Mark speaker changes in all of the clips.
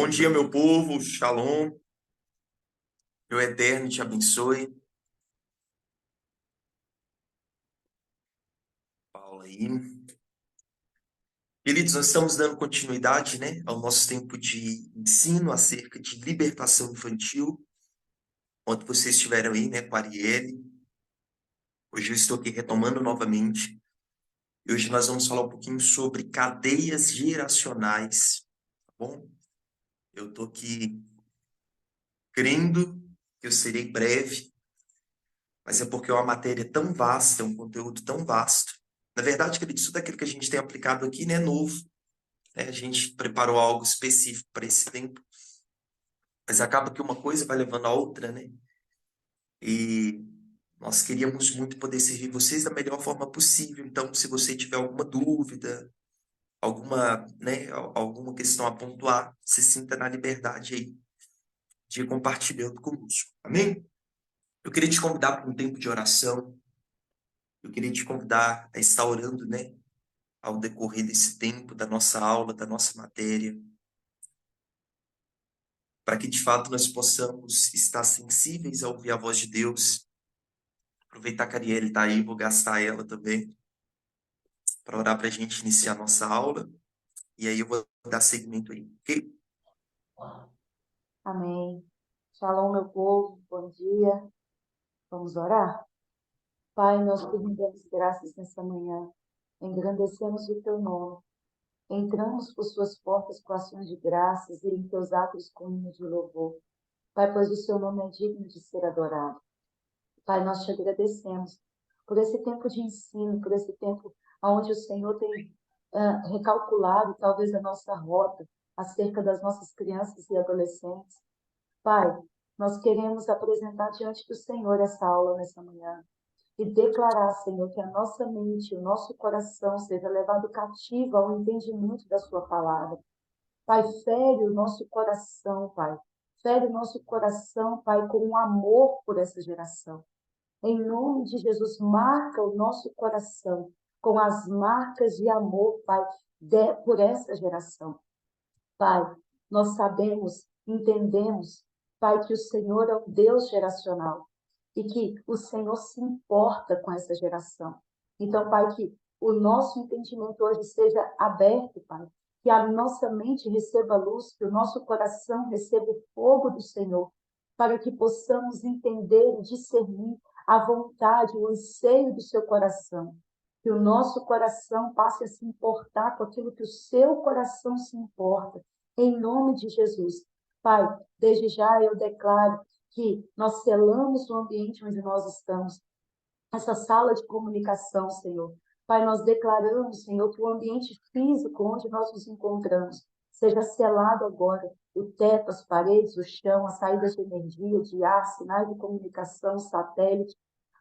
Speaker 1: Bom dia, meu povo, Shalom, meu eterno te abençoe. Paula aí. Queridos, nós estamos dando continuidade, né, ao nosso tempo de ensino acerca de libertação infantil, onde vocês estiveram aí, né, com a Arielle. Hoje eu estou aqui retomando novamente. E hoje nós vamos falar um pouquinho sobre cadeias geracionais, tá bom? Eu estou aqui crendo que eu serei breve, mas é porque é uma matéria tão vasta, é um conteúdo tão vasto. Na verdade, queridos, tudo aquilo que a gente tem aplicado aqui, né, é novo. A gente preparou algo específico para esse tempo, mas acaba que uma coisa vai levando a outra, né? E nós queríamos muito poder servir vocês da melhor forma possível. Então, se você tiver alguma dúvida, alguma, né, alguma questão a pontuar, se sinta na liberdade aí de ir compartilhando conosco. Amém? Eu queria te convidar para um tempo de oração. Eu queria te convidar a estar orando, né, ao decorrer desse tempo, da nossa aula, da nossa matéria, para que de fato nós possamos estar sensíveis a ouvir a voz de Deus. Aproveitar que a Arielle está aí, vou gastar ela também para orar para a gente iniciar a nossa aula. E aí eu vou dar seguimento aí, ok?
Speaker 2: Amém. Shalom, meu povo, bom dia. Vamos orar? Pai, nós te rendemos graças nessa manhã. Engrandecemos o teu nome. Entramos por suas portas com ações de graças e em teus atos com hinos de louvor. Pai, pois o seu nome é digno de ser adorado. Pai, nós te agradecemos por esse tempo de ensino, por esse tempo onde o Senhor tem recalculado talvez a nossa rota acerca das nossas crianças e adolescentes. Pai, nós queremos apresentar diante do Senhor essa aula nessa manhã e declarar, Senhor, que a nossa mente, o nosso coração seja levado cativo ao entendimento da sua palavra. Pai, fere o nosso coração, Pai. Fere o nosso coração, Pai, com um amor por essa geração. Em nome de Jesus, marca o nosso coração com as marcas de amor, Pai, por essa geração. Pai, nós sabemos, entendemos, Pai, que o Senhor é um Deus geracional e que o Senhor se importa com essa geração. Então, Pai, que o nosso entendimento hoje seja aberto, Pai, que a nossa mente receba luz, que o nosso coração receba o fogo do Senhor, para que possamos entender e discernir a vontade, o anseio do seu coração. Que o nosso coração passe a se importar com aquilo que o seu coração se importa, em nome de Jesus. Pai, desde já eu declaro que nós selamos o ambiente onde nós estamos, essa sala de comunicação, Senhor. Pai, nós declaramos, Senhor, que o ambiente físico onde nós nos encontramos seja selado agora. O teto, as paredes, o chão, as saídas de energia, de ar, sinais de comunicação, satélite.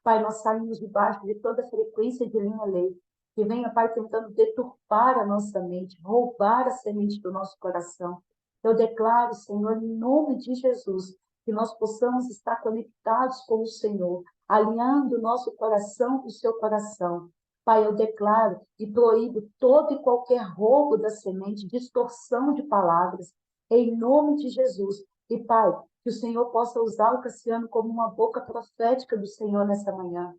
Speaker 2: Pai, nós saímos debaixo de toda frequência de linha lei, que venha, Pai, tentando deturpar a nossa mente, roubar a semente do nosso coração. Eu declaro, Senhor, em nome de Jesus, que nós possamos estar conectados com o Senhor, alinhando o nosso coração com o seu coração. Pai, eu declaro e proíbo todo e qualquer roubo da semente, distorção de palavras, em nome de Jesus. E, Pai, que o Senhor possa usar o Cassiano como uma boca profética do Senhor nessa manhã.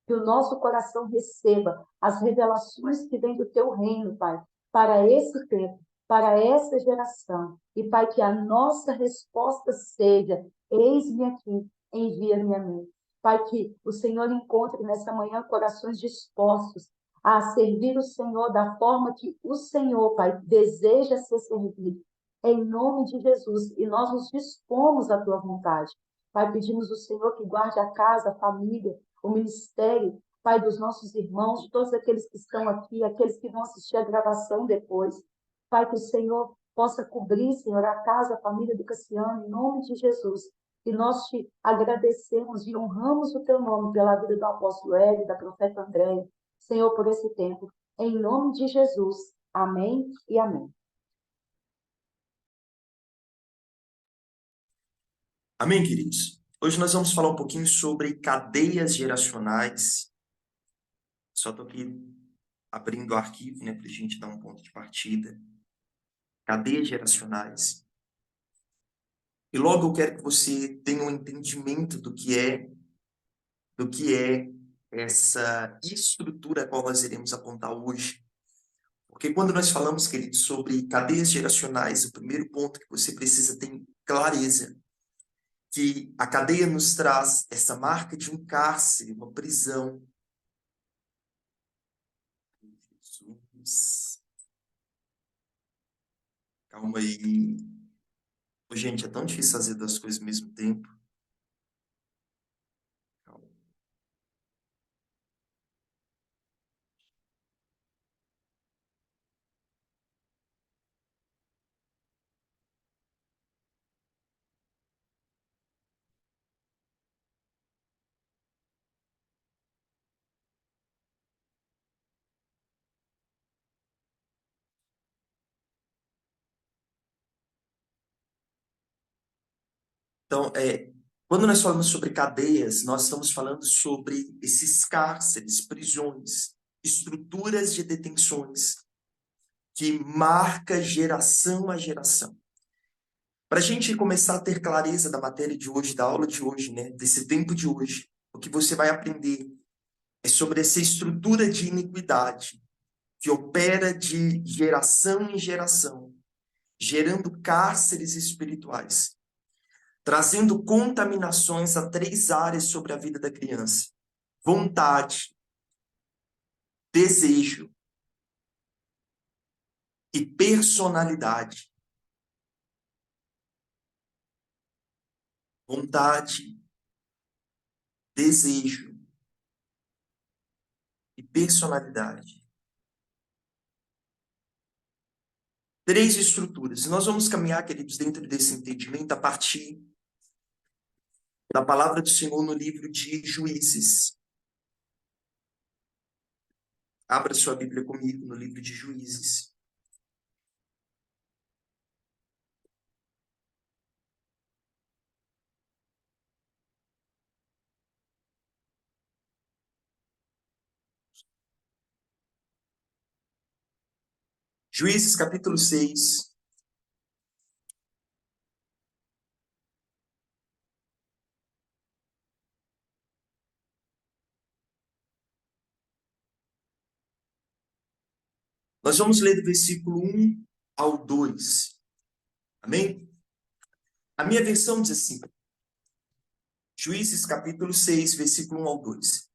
Speaker 2: Que o nosso coração receba as revelações que vêm do teu reino, Pai, para esse tempo, para essa geração. E, Pai, que a nossa resposta seja: eis-me aqui, envia-me a mim. Pai, que o Senhor encontre nessa manhã corações dispostos a servir o Senhor da forma que o Senhor, Pai, deseja ser servido. Em nome de Jesus. E nós nos dispomos à tua vontade. Pai, pedimos ao Senhor que guarde a casa, a família, o ministério, Pai, dos nossos irmãos, de todos aqueles que estão aqui, aqueles que vão assistir a gravação depois. Pai, que o Senhor possa cobrir, Senhor, a casa, a família do Cassiano, em nome de Jesus. E nós te agradecemos e honramos o teu nome pela vida do apóstolo Hélio, da profeta Andréia, Senhor, por esse tempo. Em nome de Jesus. Amém e amém.
Speaker 1: Amém, queridos? Hoje nós vamos falar um pouquinho sobre cadeias geracionais. Só estou aqui abrindo o arquivo, né, para a gente dar um ponto de partida. Cadeias geracionais. E logo eu quero que você tenha um entendimento do que é essa estrutura a qual nós iremos apontar hoje. Porque quando nós falamos, queridos, sobre cadeias geracionais, o primeiro ponto que você precisa ter clareza, que a cadeia nos traz essa marca de um cárcere, uma prisão. Jesus. Calma aí. Ô, gente, é tão difícil fazer duas coisas ao mesmo tempo. Calma. Então, quando nós falamos sobre cadeias, nós estamos falando sobre esses cárceres, prisões, estruturas de detenções que marca geração a geração. Para a gente começar a ter clareza da matéria de hoje, da aula de hoje, né, desse tempo de hoje, o que você vai aprender é sobre essa estrutura de iniquidade que opera de geração em geração, gerando cárceres espirituais, trazendo contaminações a três áreas sobre a vida da criança: vontade, desejo e personalidade. Vontade, desejo e personalidade. Três estruturas. Nós vamos caminhar, queridos, dentro desse entendimento a partir da palavra do Senhor no livro de Juízes. Abra sua Bíblia comigo no livro de Juízes. Juízes capítulo 6. Nós vamos ler do versículo 1 ao 2. Amém? A minha versão diz assim: Juízes capítulo 6, versículo 1 ao 2.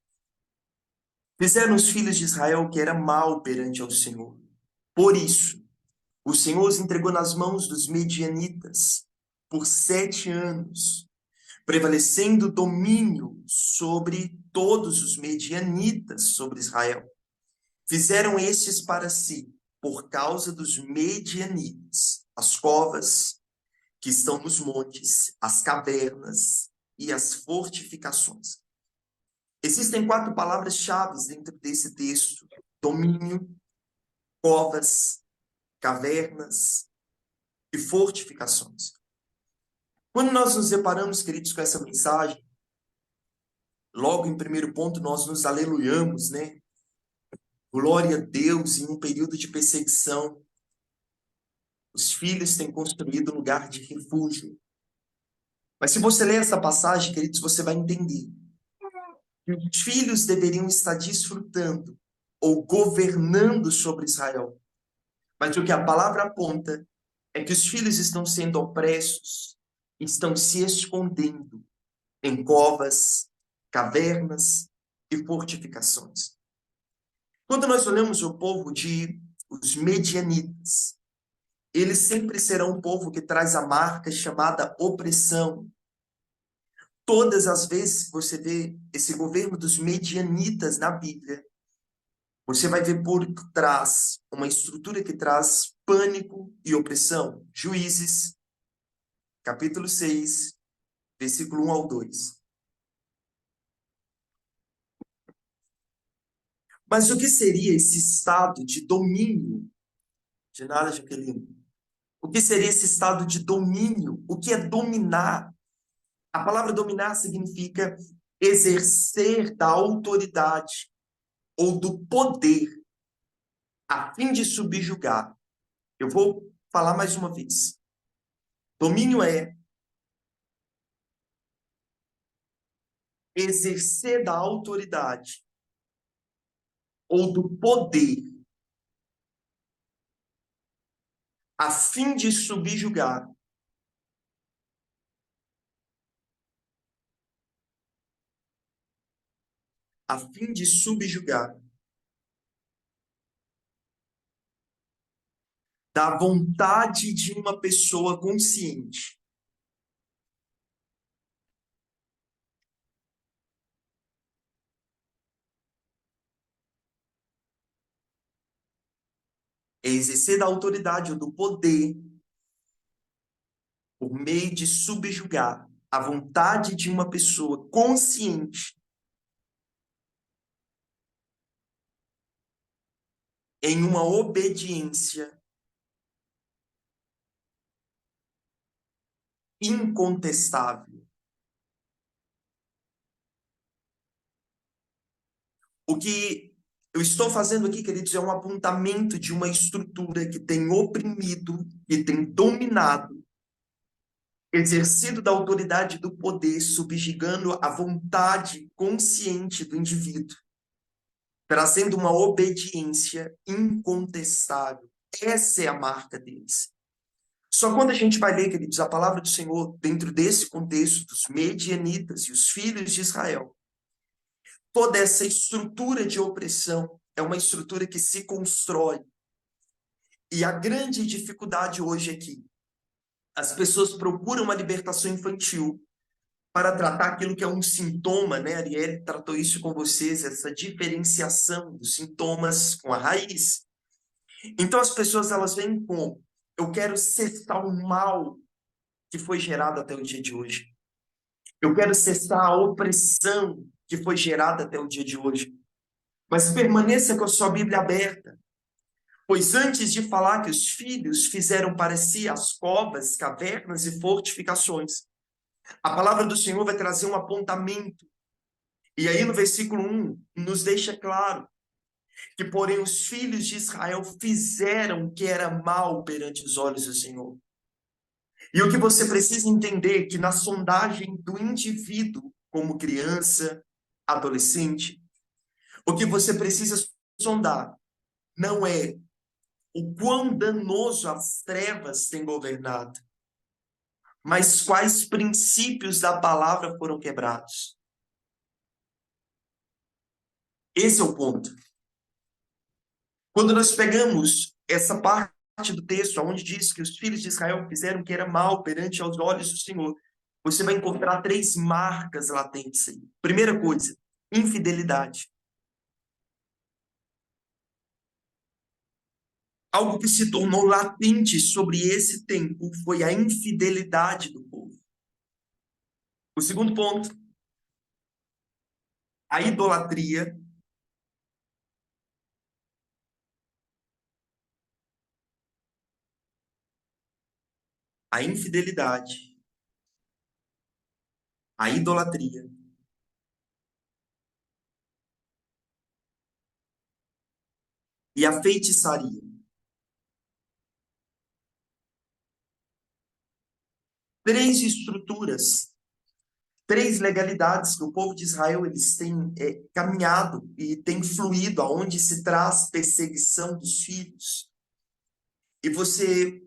Speaker 1: Fizeram os filhos de Israel o que era mal perante ao Senhor. Por isso, o Senhor os entregou nas mãos dos medianitas por 7 anos, prevalecendo domínio sobre todos os medianitas sobre Israel. Fizeram estes para si, por causa dos medianitas, as covas que estão nos montes, as cavernas e as fortificações. Existem 4 palavras-chave dentro desse texto: domínio, covas, cavernas e fortificações. Quando nós nos deparamos, queridos, com essa mensagem, logo em primeiro ponto nós nos aleluiamos, né? Glória a Deus, em um período de perseguição, os filhos têm construído um lugar de refúgio. Mas se você ler essa passagem, queridos, você vai entender que os filhos deveriam estar desfrutando ou governando sobre Israel. Mas o que a palavra aponta é que os filhos estão sendo opressos, estão se escondendo em covas, cavernas e fortificações. Quando nós olhamos o povo de os medianitas, eles sempre serão um povo que traz a marca chamada opressão. Todas as vezes que você vê esse governo dos medianitas na Bíblia, você vai ver por trás uma estrutura que traz pânico e opressão. Juízes, capítulo 6, versículo 1 ao 2. Mas o que seria esse estado de domínio? De nada, Jaqueline. O que seria esse estado de domínio? O que é dominar? A palavra dominar significa exercer da autoridade ou do poder a fim de subjugar. Eu vou falar mais uma vez. Domínio é exercer da autoridade ou do poder a fim de subjugar a fim de subjugar da vontade de uma pessoa consciente. É exercer da autoridade ou do poder por meio de subjugar a vontade de uma pessoa consciente em uma obediência incontestável. O que eu estou fazendo aqui, queridos, é um apontamento de uma estrutura que tem oprimido, que tem dominado, exercido da autoridade do poder, subjugando a vontade consciente do indivíduo, trazendo uma obediência incontestável. Essa é a marca deles. Só quando a gente vai ler, queridos, a palavra do Senhor dentro desse contexto dos medianitas e os filhos de Israel, toda essa estrutura de opressão é uma estrutura que se constrói. E a grande dificuldade hoje é que as pessoas procuram uma libertação infantil para tratar aquilo que é um sintoma, né? A Arielle tratou isso com vocês, essa diferenciação dos sintomas com a raiz. Então as pessoas elas vêm com: eu quero cessar o mal que foi gerado até o dia de hoje. Eu quero cessar a opressão que foi gerada até o dia de hoje. Mas permaneça com a sua Bíblia aberta, pois antes de falar que os filhos fizeram para si as covas, cavernas e fortificações, a palavra do Senhor vai trazer um apontamento. E aí no versículo 1 nos deixa claro que, porém, os filhos de Israel fizeram o que era mal perante os olhos do Senhor. E o que você precisa entender é que na sondagem do indivíduo, como criança, adolescente, o que você precisa sondar não é o quão danoso as trevas têm governado, mas quais princípios da palavra foram quebrados. Esse é o ponto. Quando nós pegamos essa parte do texto, onde diz que os filhos de Israel fizeram o que era mal perante aos olhos do Senhor, você vai encontrar três marcas latentes aí. Primeira coisa, infidelidade. Algo que se tornou latente sobre esse tempo foi a infidelidade do povo. O segundo ponto, a idolatria. A infidelidade, a idolatria e a feitiçaria. Três estruturas, três legalidades que o povo de Israel eles têm caminhado e têm fluído aonde se traz perseguição dos filhos. E você,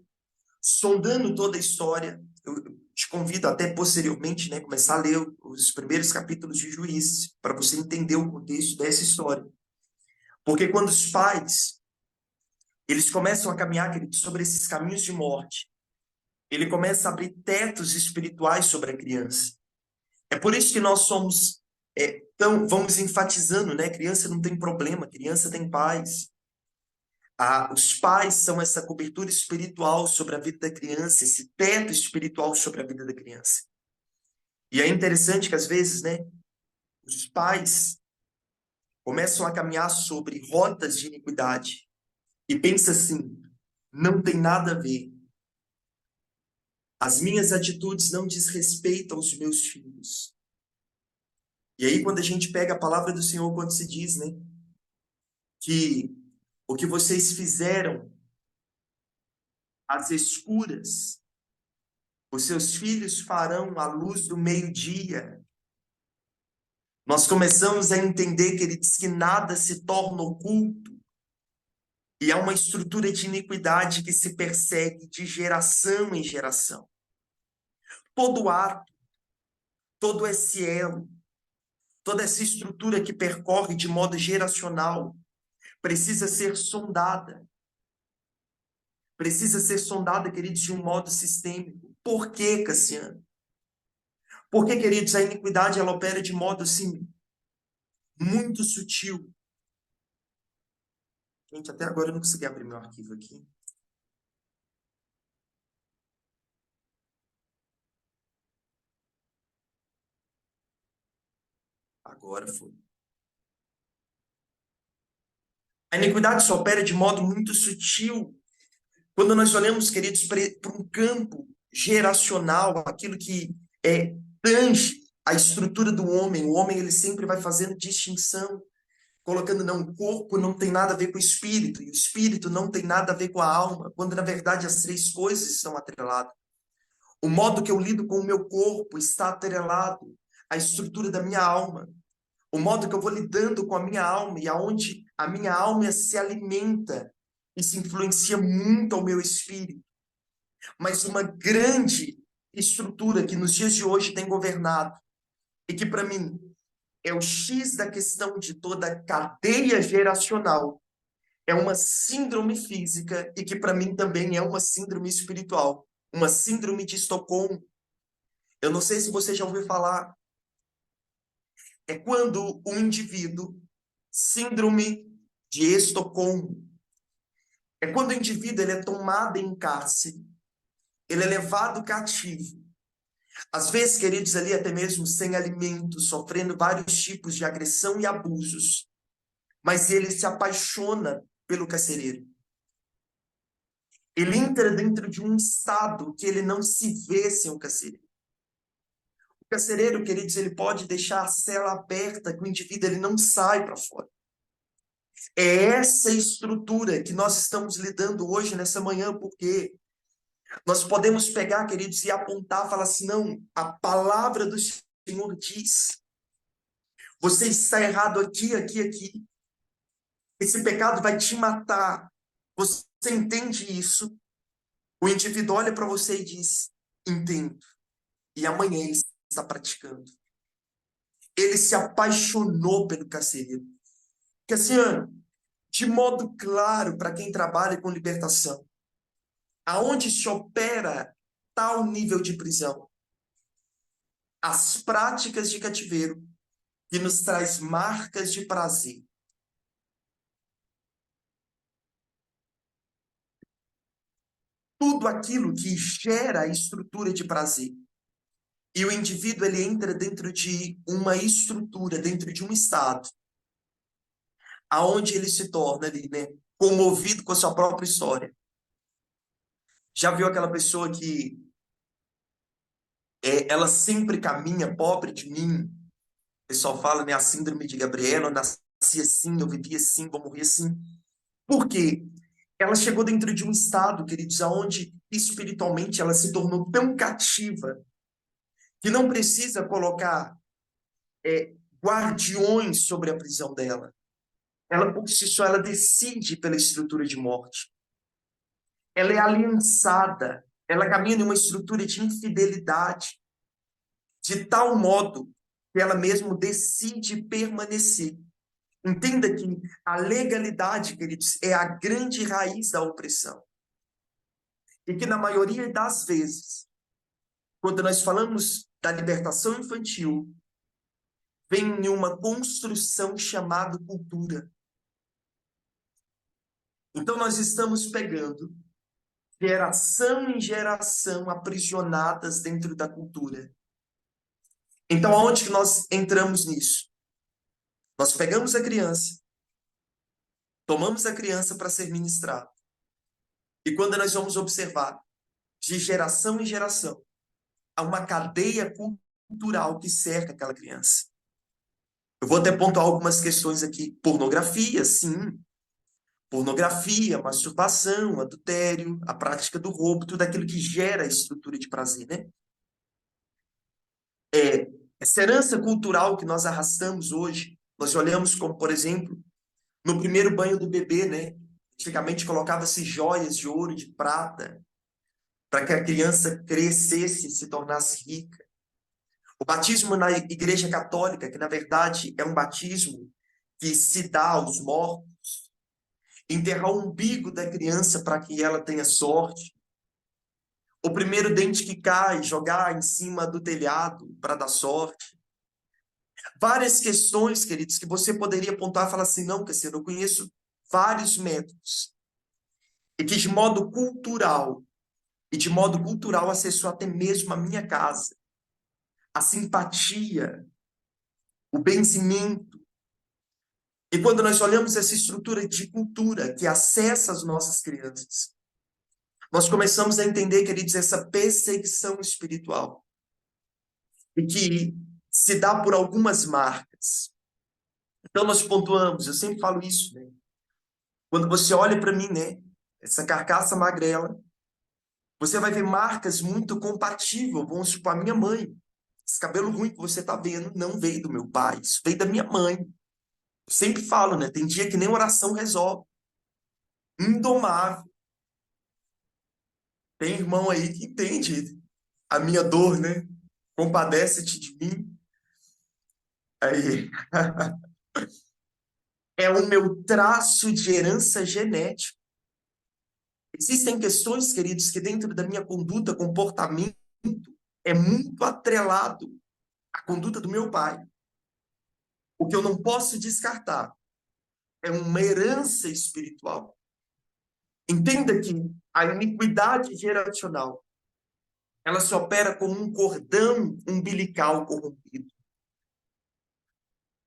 Speaker 1: sondando toda a história, eu te convido até posteriormente, né, começar a ler os primeiros capítulos de Juízes, para você entender o contexto dessa história. Porque quando os pais, eles começam a caminhar, querido, sobre esses caminhos de morte, ele começa a abrir tetos espirituais sobre a criança. É por isso que nós somos vamos enfatizando, né? Criança não tem problema, criança tem paz. Os pais são essa cobertura espiritual sobre a vida da criança, esse teto espiritual sobre a vida da criança. E é interessante que às vezes, né, os pais começam a caminhar sobre rotas de iniquidade e pensa assim: não tem nada a ver. As minhas atitudes não desrespeitam os meus filhos. E aí, quando a gente pega a palavra do Senhor, quando se diz, né, que o que vocês fizeram às escuras, os seus filhos farão à luz do meio-dia. Nós começamos a entender, queridos, que nada se torna oculto e há uma estrutura de iniquidade que se persegue de geração em geração. Todo ato, todo esse elo, toda essa estrutura que percorre de modo geracional precisa ser sondada. Precisa ser sondada, queridos, de um modo sistêmico. Por quê, Cassiano? Porque, queridos, a iniquidade ela opera de modo assim muito sutil. Gente, até agora eu não consegui abrir meu arquivo aqui. Agora foi. A iniquidade só opera de modo muito sutil. Quando nós olhamos, queridos, para um campo geracional, aquilo que tange a estrutura do homem, o homem ele sempre vai fazendo distinção, colocando não, o corpo não tem nada a ver com o espírito, e o espírito não tem nada a ver com a alma, quando na verdade as três coisas estão atreladas. O modo que eu lido com o meu corpo está atrelado à estrutura da minha alma. O modo que eu vou lidando com a minha alma e aonde a minha alma se alimenta, isso influencia muito ao meu espírito. Mas uma grande estrutura que nos dias de hoje tem governado e que para mim é o X da questão de toda a cadeia geracional, é uma síndrome física e que para mim também é uma síndrome espiritual, uma síndrome de Estocolmo. Eu não sei se você já ouviu falar, é quando um indivíduo, síndrome de Estocolmo, é quando o indivíduo ele é tomado em cárcere, ele é levado cativo. Às vezes, queridos, ali até mesmo sem alimento, sofrendo vários tipos de agressão e abusos, mas ele se apaixona pelo carcereiro. Ele entra dentro de um estado que ele não se vê sem o carcereiro. O carcereiro, queridos, ele pode deixar a cela aberta que o indivíduo ele não sai para fora. É essa estrutura que nós estamos lidando hoje, nessa manhã, porque nós podemos pegar, queridos, e apontar, falar assim, não, a palavra do Senhor diz, você está errado aqui, aqui, aqui. Esse pecado vai te matar. Você entende isso? O indivíduo olha para você e diz, entendo. E amanhã ele está praticando. Ele se apaixonou pelo carcereiro. Cassiano, de modo claro para quem trabalha com libertação, aonde se opera tal nível de prisão? As práticas de cativeiro que nos traz marcas de prazer. Tudo aquilo que gera a estrutura de prazer. E o indivíduo ele entra dentro de uma estrutura, dentro de um estado, aonde ele se torna ali, né, comovido com a sua própria história. Já viu aquela pessoa que ela sempre caminha pobre de mim? O pessoal fala, né, a síndrome de Gabriela, eu nasci assim, eu vivi assim, vou morrer assim. Por quê? Ela chegou dentro de um estado, queridos, aonde espiritualmente ela se tornou tão cativa que não precisa colocar guardiões sobre a prisão dela. Ela, por si só, ela decide pela estrutura de morte. Ela é aliançada, ela caminha numa estrutura de infidelidade, de tal modo que ela mesmo decide permanecer. Entenda que a legalidade, queridos, é a grande raiz da opressão. E que na maioria das vezes, quando nós falamos da libertação infantil, vem uma construção chamada cultura. Então nós estamos pegando geração em geração aprisionadas dentro da cultura. Então, aonde que nós entramos nisso? Nós pegamos a criança, tomamos a criança para ser ministrado. E quando nós vamos observar, de geração em geração, há uma cadeia cultural que cerca aquela criança. Eu vou até pontuar algumas questões aqui. Pornografia, sim. Pornografia, masturbação, adultério, a prática do roubo, tudo aquilo que gera a estrutura de prazer, né? Essa herança cultural que nós arrastamos hoje, nós olhamos como, por exemplo, no primeiro banho do bebê, né? Antigamente colocava-se joias de ouro, de prata, para que a criança crescesse e se tornasse rica. O batismo na Igreja Católica, que na verdade é um batismo que se dá aos mortos, enterrar o umbigo da criança para que ela tenha sorte. O primeiro dente que cai, jogar em cima do telhado para dar sorte. Várias questões, queridos, que você poderia apontar e falar assim, não, Cassiano, eu conheço vários métodos. E que de modo cultural acessou até mesmo a minha casa. A simpatia, o benzimento. E quando nós olhamos essa estrutura de cultura que acessa as nossas crianças, nós começamos a entender, queridos, essa perseguição espiritual. E que se dá por algumas marcas. Então nós pontuamos, eu sempre falo isso, né? Quando você olha para mim, né? Essa carcaça magrela, você vai ver marcas muito compatíveis, vamos supor, a minha mãe. Esse cabelo ruim que você está vendo não veio do meu pai, isso veio da minha mãe. Eu sempre falo, né? Tem dia que nem oração resolve. Indomável. Tem irmão aí que entende a minha dor, né? Compadece-te de mim. Aí, é o meu traço de herança genética. Existem questões, queridos, que dentro da minha conduta, comportamento, é muito atrelado à conduta do meu pai. O que eu não posso descartar é uma herança espiritual. Entenda que a iniquidade geracional, ela se opera como um cordão umbilical corrompido,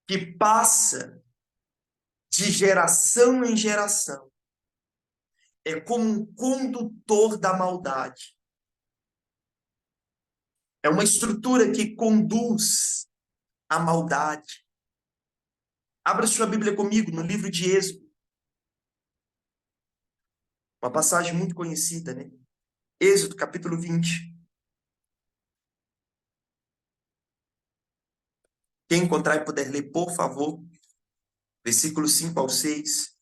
Speaker 1: que passa de geração em geração. É como um condutor da maldade. É uma estrutura que conduz à maldade. Abra sua Bíblia comigo no livro de Êxodo. Uma passagem muito conhecida, né? Êxodo, capítulo 20. Quem encontrar e puder ler, por favor, versículos 5 ao 6.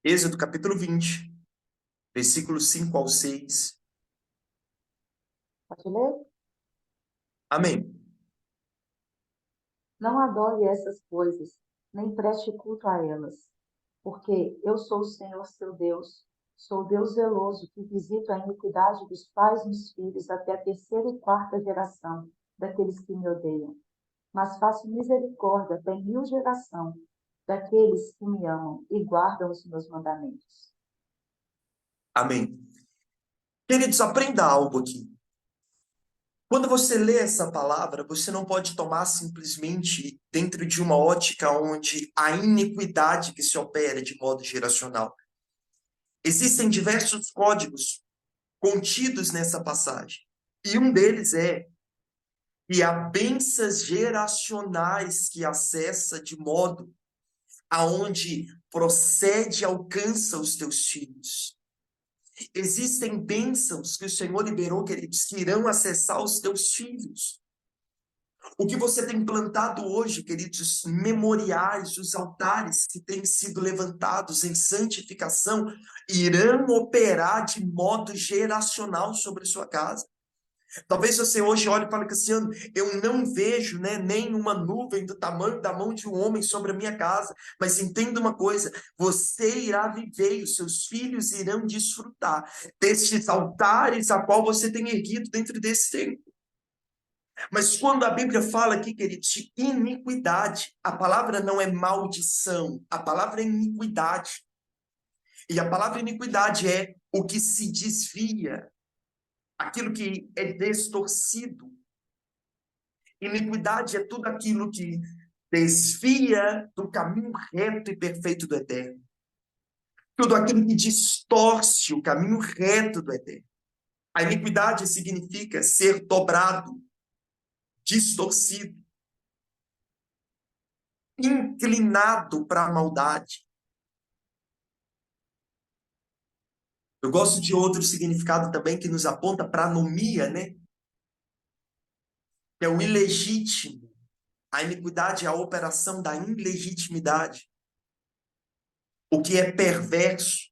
Speaker 1: Êxodo, capítulo 20, versículos 5 ao 6.
Speaker 2: Pode ler?
Speaker 1: Amém.
Speaker 2: Não adore essas coisas, nem preste culto a elas, porque eu sou o Senhor seu Deus, sou Deus zeloso, que visito a iniquidade dos pais nos filhos até a terceira e quarta geração daqueles que me odeiam. Mas faço misericórdia até 1000 geração daqueles que me amam e guardam os meus mandamentos.
Speaker 1: Amém. Queridos, aprenda algo aqui. Quando você lê essa palavra, você não pode tomar simplesmente dentro de uma ótica onde a iniquidade que se opera de modo geracional. Existem diversos códigos contidos nessa passagem. E um deles é que há bênçãos geracionais que acessa de modo aonde procede e alcança os teus filhos. Existem bênçãos que o Senhor liberou, queridos, que irão acessar os teus filhos. O que você tem plantado hoje, queridos, memoriais, os altares que têm sido levantados em santificação, irão operar de modo geracional sobre a sua casa. Talvez você hoje olhe e fale, Cassiano, eu não vejo, né, nem uma nuvem do tamanho da mão de um homem sobre a minha casa, mas entenda uma coisa, você irá viver e os seus filhos irão desfrutar destes altares a qual você tem erguido dentro desse tempo. Mas quando a Bíblia fala aqui, queridos, de iniquidade, a palavra não é maldição, a palavra é iniquidade. E a palavra iniquidade é o que se desvia, aquilo que é distorcido. Iniquidade é tudo aquilo que desvia do caminho reto e perfeito do eterno. Tudo aquilo que distorce o caminho reto do eterno. A iniquidade significa ser dobrado, distorcido. inclinado para a maldade. Eu gosto de outro significado também que nos aponta para a anomia, né? Que é o ilegítimo. A iniquidade é a operação da ilegitimidade. O que é perverso.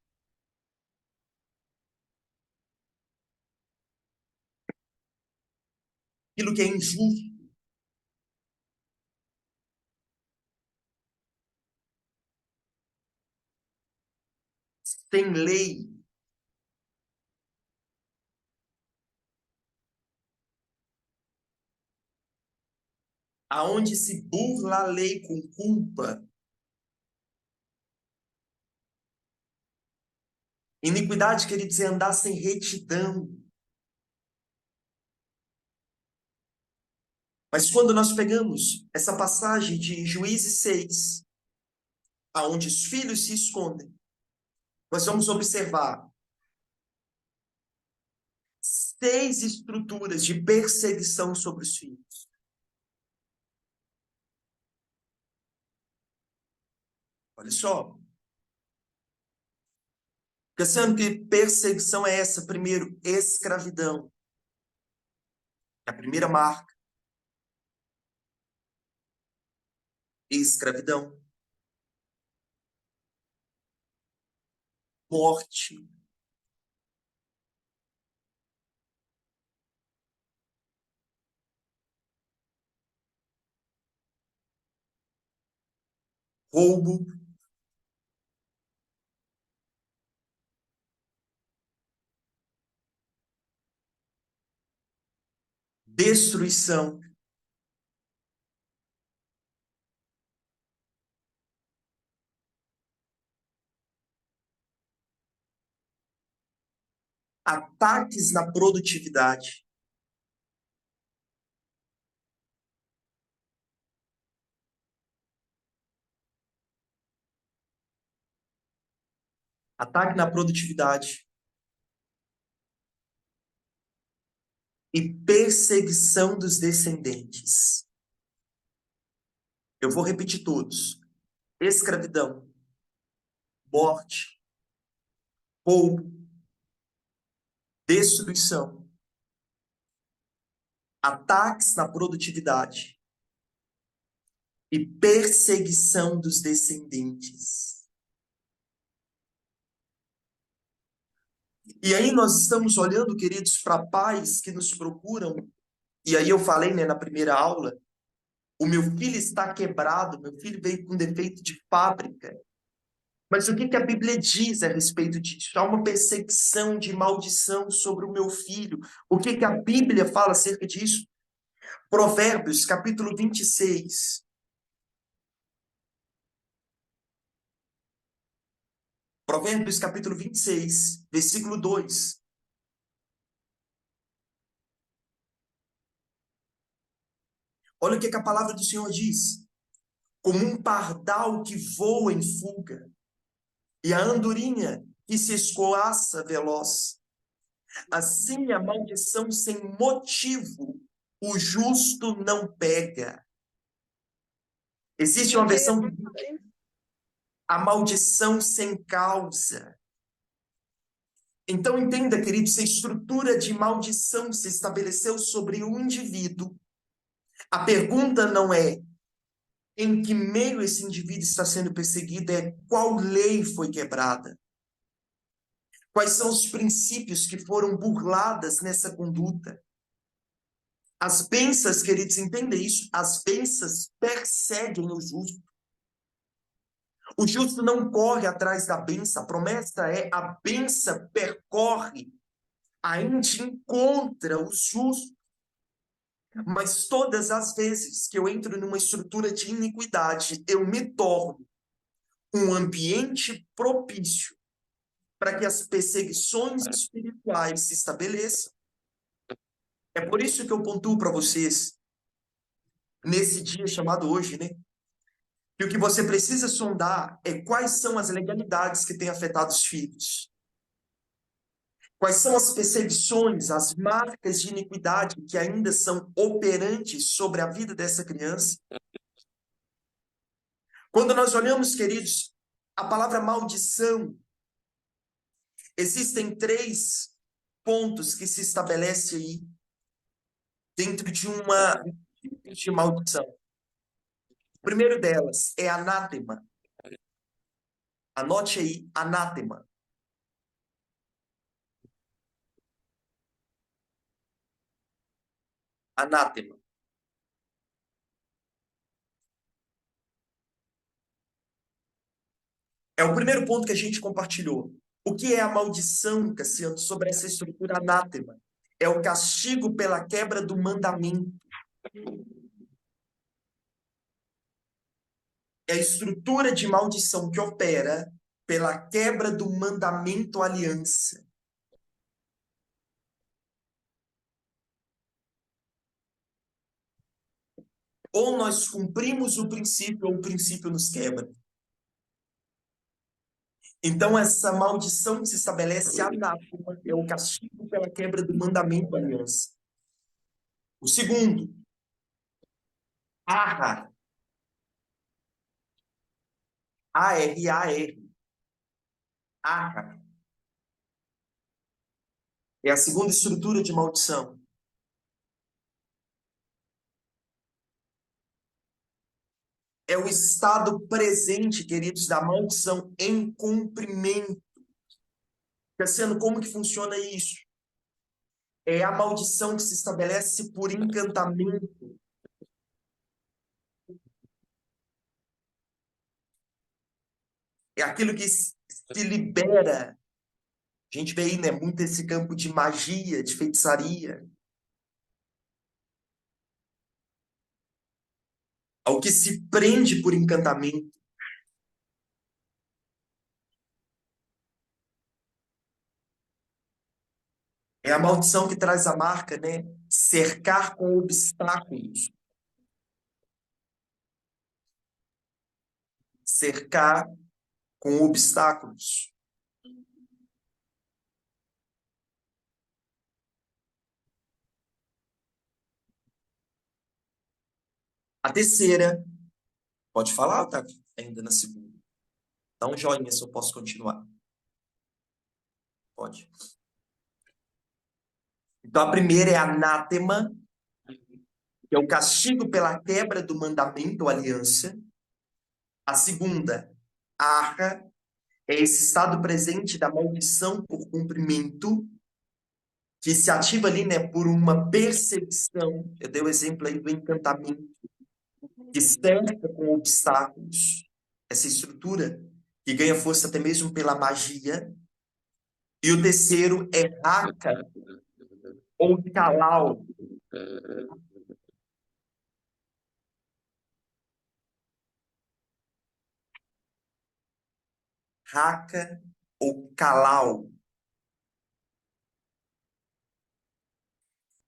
Speaker 1: Aquilo que é injusto. Sem lei. Aonde se burla a lei com culpa. Iniquidade quer dizer andar sem retidão. Mas quando nós pegamos essa passagem de Juízes 6, aonde os filhos se escondem, nós vamos observar 6 estruturas de perseguição sobre os filhos. Olha só. Pensando que perseguição é essa? Primeiro, escravidão. É a primeira marca. Escravidão. Morte. Roubo. Destruição. Ataques na produtividade. Ataque na produtividade. E perseguição dos descendentes. Eu vou repetir todos. Escravidão. Morte. Roubo. Destruição. Ataques na produtividade. E perseguição dos descendentes. E aí nós estamos olhando, queridos, para pais que nos procuram. E aí eu falei, né, na primeira aula, o meu filho está quebrado, meu filho veio com defeito de fábrica. Mas o que que a Bíblia diz a respeito disso? Há uma perseguição de maldição sobre o meu filho. O que que a Bíblia fala acerca disso? Provérbios, capítulo 26. Provérbios, capítulo 26, versículo 2. Olha o que que a palavra do Senhor diz. Como um pardal que voa em fuga, e a andorinha que se escoaça veloz. Assim a maldição sem motivo, o justo não pega. Existe uma versão que diz a maldição sem causa. Então entenda, querido, se a estrutura de maldição se estabeleceu sobre o indivíduo, a pergunta não é em que meio esse indivíduo está sendo perseguido, é qual lei foi quebrada. Quais são os princípios que foram burladas nessa conduta? As bênçãos, queridos, entendem isso? As bênçãos perseguem o justo. O justo não corre atrás da bênção. A promessa é a bênção percorre, ainda encontra o justo. Mas todas as vezes que eu entro numa estrutura de iniquidade, eu me torno um ambiente propício para que as perseguições espirituais se estabeleçam. É por isso que eu pontuo para vocês, nesse dia chamado hoje, né? Que o que você precisa sondar é quais são as legalidades que têm afetado os filhos. Quais são as perseguições, as marcas de iniquidade que ainda são operantes sobre a vida dessa criança? Quando nós olhamos, queridos, a palavra maldição, existem três pontos que se estabelece aí dentro de uma de maldição. O primeiro delas é anátema. Anote aí, anátema. Anátema. É o primeiro ponto que a gente compartilhou. O que é a maldição, Cassiano, sobre essa estrutura anátema? É o castigo pela quebra do mandamento. É a estrutura de maldição que opera pela quebra do mandamento aliança. Ou nós cumprimos o princípio, ou o princípio nos quebra. Então, essa maldição que se estabelece anátema é o castigo pela quebra do mandamento aliança. O segundo, arra. A-R-A-R. Arra. É a segunda estrutura de maldição. É o estado presente, queridos, da maldição em cumprimento. Cassiano, como que funciona isso? É a maldição que se estabelece por encantamento. É aquilo que se libera. A gente vê aí, né, muito esse campo de magia, de feitiçaria. Ao que se prende por encantamento. É a maldição que traz a marca, né? Cercar com obstáculos. Cercar com obstáculos. A terceira, pode falar, tá? Ainda na segunda. Dá um joinha se eu posso continuar. Pode. Então, a primeira é anátema, que é o castigo pela quebra do mandamento ou aliança. A segunda, arra, é esse estado presente da maldição por cumprimento, que se ativa ali, né, por uma perseguição. Eu dei o exemplo aí do encantamento, que cerca com obstáculos. Essa estrutura que ganha força até mesmo pela magia. E o terceiro é raca ou calau. Raca ou calau,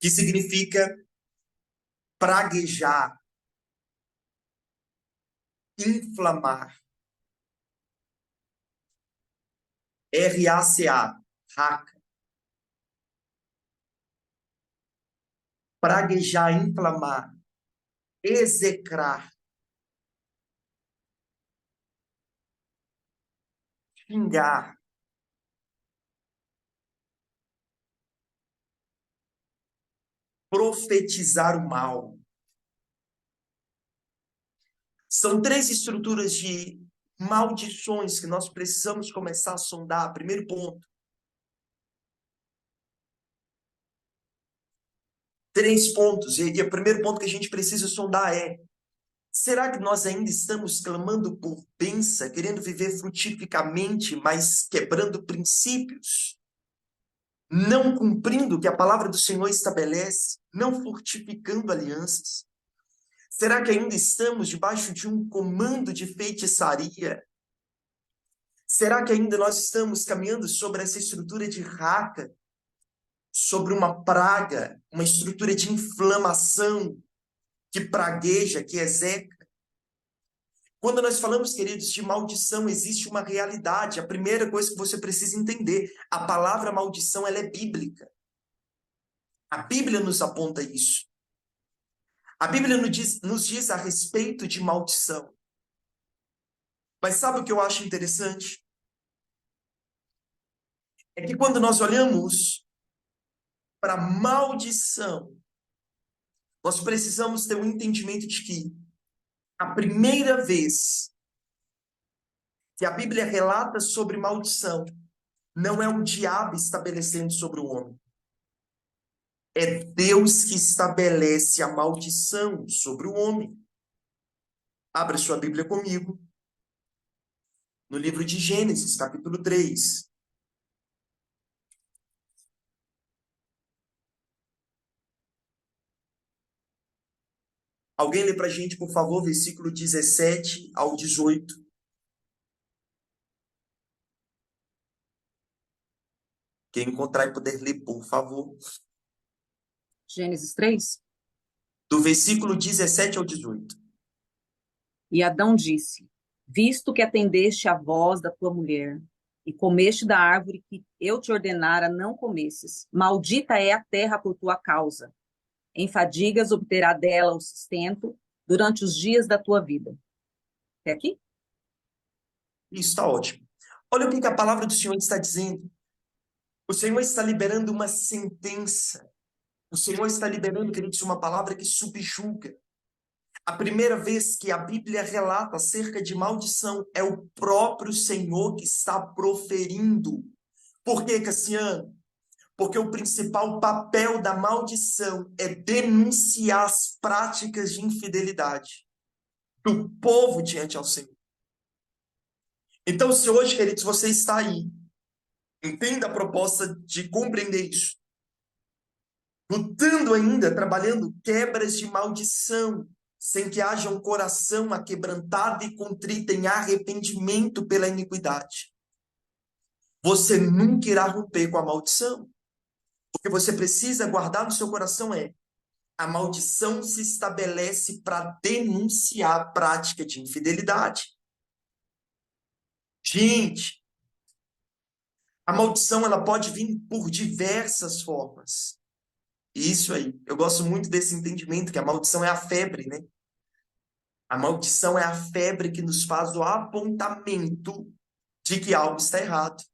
Speaker 1: que significa praguejar, inflamar. R-A-C-A, raca. Praguejar, inflamar, execrar, xingar, profetizar o mal. São três estruturas de maldições que nós precisamos começar a sondar. Primeiro ponto. Três pontos. E o primeiro ponto que a gente precisa sondar é: será que nós ainda estamos clamando por bênção, querendo viver frutificamente, mas quebrando princípios? Não cumprindo o que a palavra do Senhor estabelece? Não fortificando alianças? Será que ainda estamos debaixo de um comando de feitiçaria? Será que ainda nós estamos caminhando sobre essa estrutura de raca, sobre uma praga, uma estrutura de inflamação que pragueja, que execa? Quando nós falamos, queridos, de maldição, existe uma realidade. A primeira coisa que você precisa entender, a palavra maldição, ela é bíblica. A Bíblia nos aponta isso. A Bíblia nos diz a respeito de maldição. Mas sabe o que eu acho interessante? É que quando nós olhamos para a maldição, nós precisamos ter um entendimento de que a primeira vez que a Bíblia relata sobre maldição, não é o diabo estabelecendo sobre o homem. É Deus que estabelece a maldição sobre o homem. Abra sua Bíblia comigo, no livro de Gênesis, capítulo 3. Alguém lê para a gente, por favor, versículo 17 ao 18. Quem encontrar e puder ler, por favor.
Speaker 3: Gênesis 3.
Speaker 1: Do versículo 17 ao 18.
Speaker 3: E Adão disse: Visto que atendeste à voz da tua mulher, e comeste da árvore que eu te ordenara não comesses, maldita é a terra por tua causa. Em fadigas obterá dela o sustento durante os dias da tua vida. É aqui?
Speaker 1: Isso está ótimo. Olha o que a palavra do Senhor está dizendo. O Senhor está liberando uma sentença. O Senhor está liberando, queridos, uma palavra que subjuga. A primeira vez que a Bíblia relata acerca de maldição é o próprio Senhor que está proferindo. Por quê, Cassiano? Porque o principal papel da maldição é denunciar as práticas de infidelidade do povo diante ao Senhor. Então, se hoje, queridos, você está aí, entenda a proposta de compreender isso, lutando ainda, trabalhando quebras de maldição, sem que haja um coração aquebrantado e contrito em arrependimento pela iniquidade. Você nunca irá romper com a maldição. O que você precisa guardar no seu coração é: a maldição se estabelece para denunciar a prática de infidelidade. Gente, a maldição ela pode vir por diversas formas. Isso aí, eu gosto muito desse entendimento que a maldição é a febre, né? A maldição é a febre que nos faz o apontamento de que algo está errado.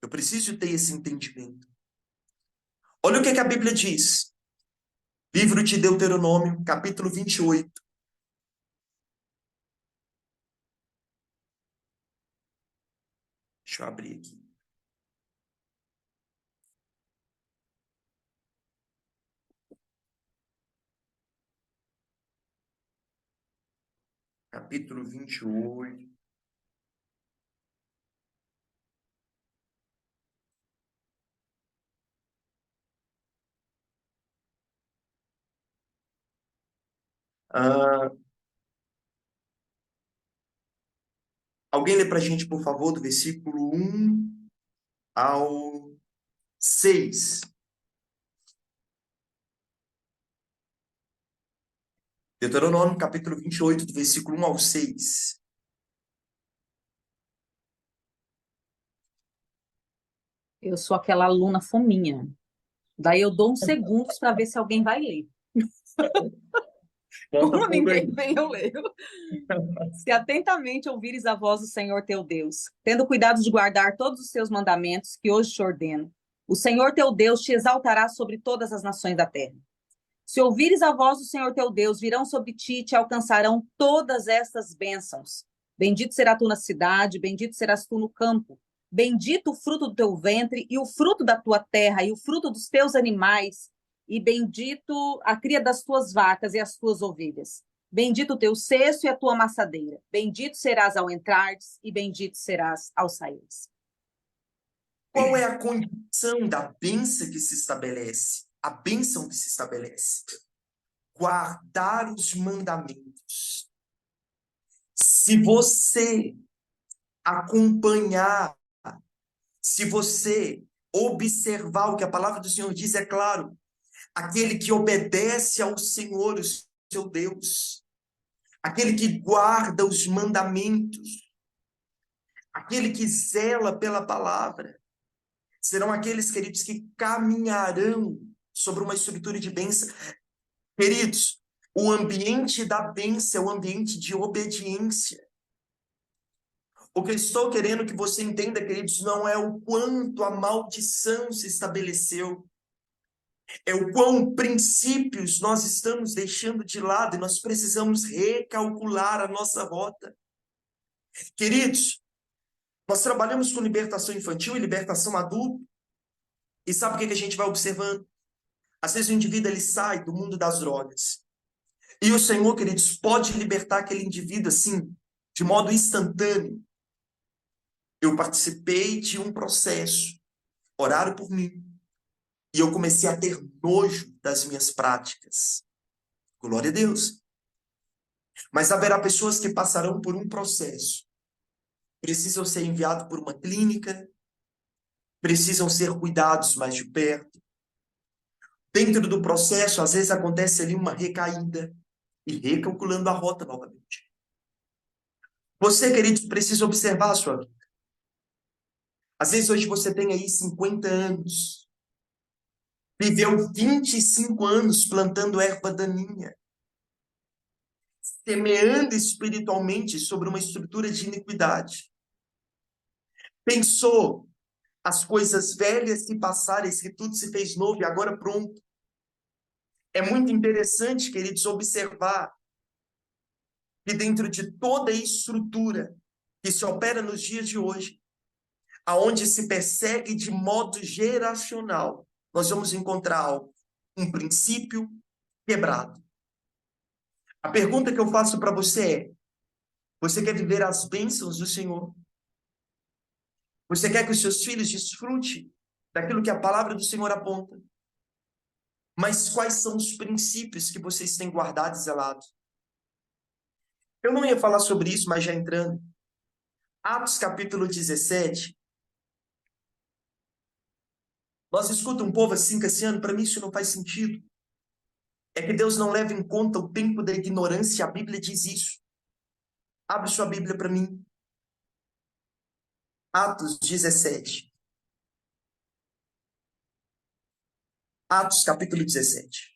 Speaker 1: Eu preciso ter esse entendimento. Olha o que a Bíblia diz. Livro de Deuteronômio, capítulo 28. Deixa eu abrir aqui. Capítulo 28. Alguém lê para a gente, por favor, do versículo 1 ao 6. Deuteronômio, capítulo 28, do versículo 1 ao 6.
Speaker 3: Eu sou aquela aluna fominha. Daí eu dou uns segundos para ver se alguém vai ler. Como ninguém vem, eu leio. Se atentamente ouvires a voz do Senhor teu Deus, tendo cuidado de guardar todos os seus mandamentos que hoje te ordeno, o Senhor teu Deus te exaltará sobre todas as nações da terra. Se ouvires a voz do Senhor teu Deus, virão sobre ti e te alcançarão todas estas bênçãos. Bendito será tu na cidade, bendito serás tu no campo. Bendito o fruto do teu ventre e o fruto da tua terra e o fruto dos teus animais, e bendito a cria das tuas vacas e as tuas ovelhas. Bendito o teu cesto e a tua amassadeira. Bendito serás ao entrares e bendito serás ao saíres.
Speaker 1: Qual é a condição da bênção que se estabelece? A bênção que se estabelece: guardar os mandamentos. Se você acompanhar, se você observar o que a palavra do Senhor diz, é claro, aquele que obedece ao Senhor, o seu Deus, aquele que guarda os mandamentos, aquele que zela pela palavra, serão aqueles, queridos, que caminharão sobre uma estrutura de bênção. Queridos, o ambiente da bênção é o ambiente de obediência. O que eu estou querendo que você entenda, queridos, não é o quanto a maldição se estabeleceu, é o quão princípios nós estamos deixando de lado e nós precisamos recalcular a nossa rota. Queridos, nós trabalhamos com libertação infantil e libertação adulta, e sabe o que a gente vai observando? Às vezes o indivíduo ele sai do mundo das drogas, e o Senhor, queridos, pode libertar aquele indivíduo assim, de modo instantâneo. Eu participei de um processo, oraram por mim, e eu comecei a ter nojo das minhas práticas. Glória a Deus. Mas haverá pessoas que passarão por um processo, precisam ser enviados por uma clínica, precisam ser cuidados mais de perto. Dentro do processo, às vezes acontece ali uma recaída e recalculando a rota novamente. Você, querido, precisa observar a sua vida. Às vezes hoje você tem aí 50 anos, viveu 25 anos plantando erva daninha, semeando espiritualmente sobre uma estrutura de iniquidade. Pensou, as coisas velhas se passaram, esse que tudo se fez novo e agora pronto. É muito interessante, queridos, observar que dentro de toda a estrutura que se opera nos dias de hoje, aonde se persegue de modo geracional, nós vamos encontrar algo, um princípio quebrado. A pergunta que eu faço para você é: você quer viver as bênçãos do Senhor? Você quer que os seus filhos desfrutem daquilo que a palavra do Senhor aponta? Mas quais são os princípios que vocês têm guardado e zelado? Eu não ia falar sobre isso, mas já entrando. Atos capítulo 17. Nós escutamos um povo assim, Cassiano, para mim isso não faz sentido. É que Deus não leva em conta o tempo da ignorância, a Bíblia diz isso. Abre sua Bíblia para mim. Atos 17. Atos capítulo 17.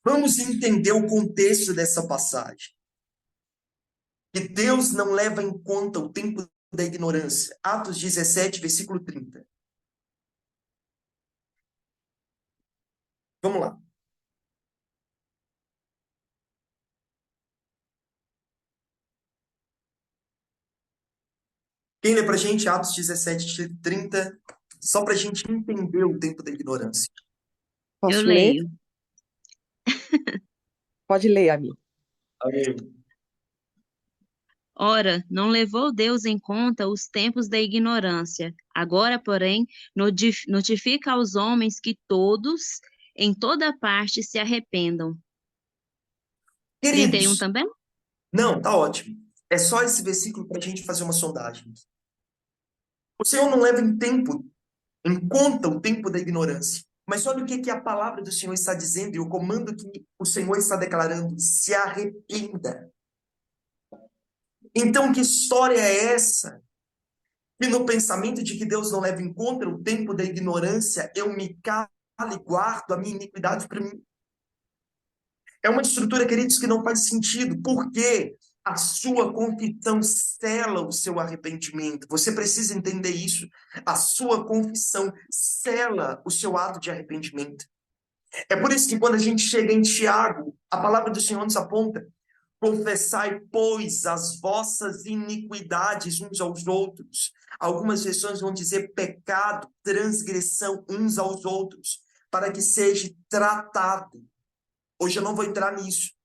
Speaker 1: Vamos entender o contexto dessa passagem. Que Deus não leva em conta o tempo da ignorância. Atos 17, versículo 30. Vamos lá. Quem lê para a gente Atos 17, 30, só para a gente entender o tempo da ignorância.
Speaker 4: Eu
Speaker 5: Posso ler?
Speaker 4: leio.
Speaker 5: Pode ler, amigo.
Speaker 1: Amém.
Speaker 4: Ora, não levou Deus em conta os tempos da ignorância. Agora, porém, notifica aos homens que todos, em toda parte, se arrependam. 31
Speaker 1: Queridos,
Speaker 4: também?
Speaker 1: não, tá ótimo. É só esse versículo para a gente fazer uma sondagem. O Senhor não leva em conta o tempo da ignorância. Mas olha o que a palavra do Senhor está dizendo e o comando que o Senhor está declarando: se arrependa. Então, que história é essa? Que no pensamento de que Deus não leva em conta o tempo da ignorância, eu me calo e guardo a minha iniquidade para mim. É uma estrutura, queridos, que não faz sentido. Por quê? A sua confissão sela o seu arrependimento. Você precisa entender isso. A sua confissão sela o seu ato de arrependimento. É por isso que quando a gente chega em Tiago, a palavra do Senhor nos aponta: confessai, pois, as vossas iniquidades uns aos outros. Algumas versões vão dizer pecado, transgressão uns aos outros, para que seja tratado. Hoje eu não vou entrar nisso.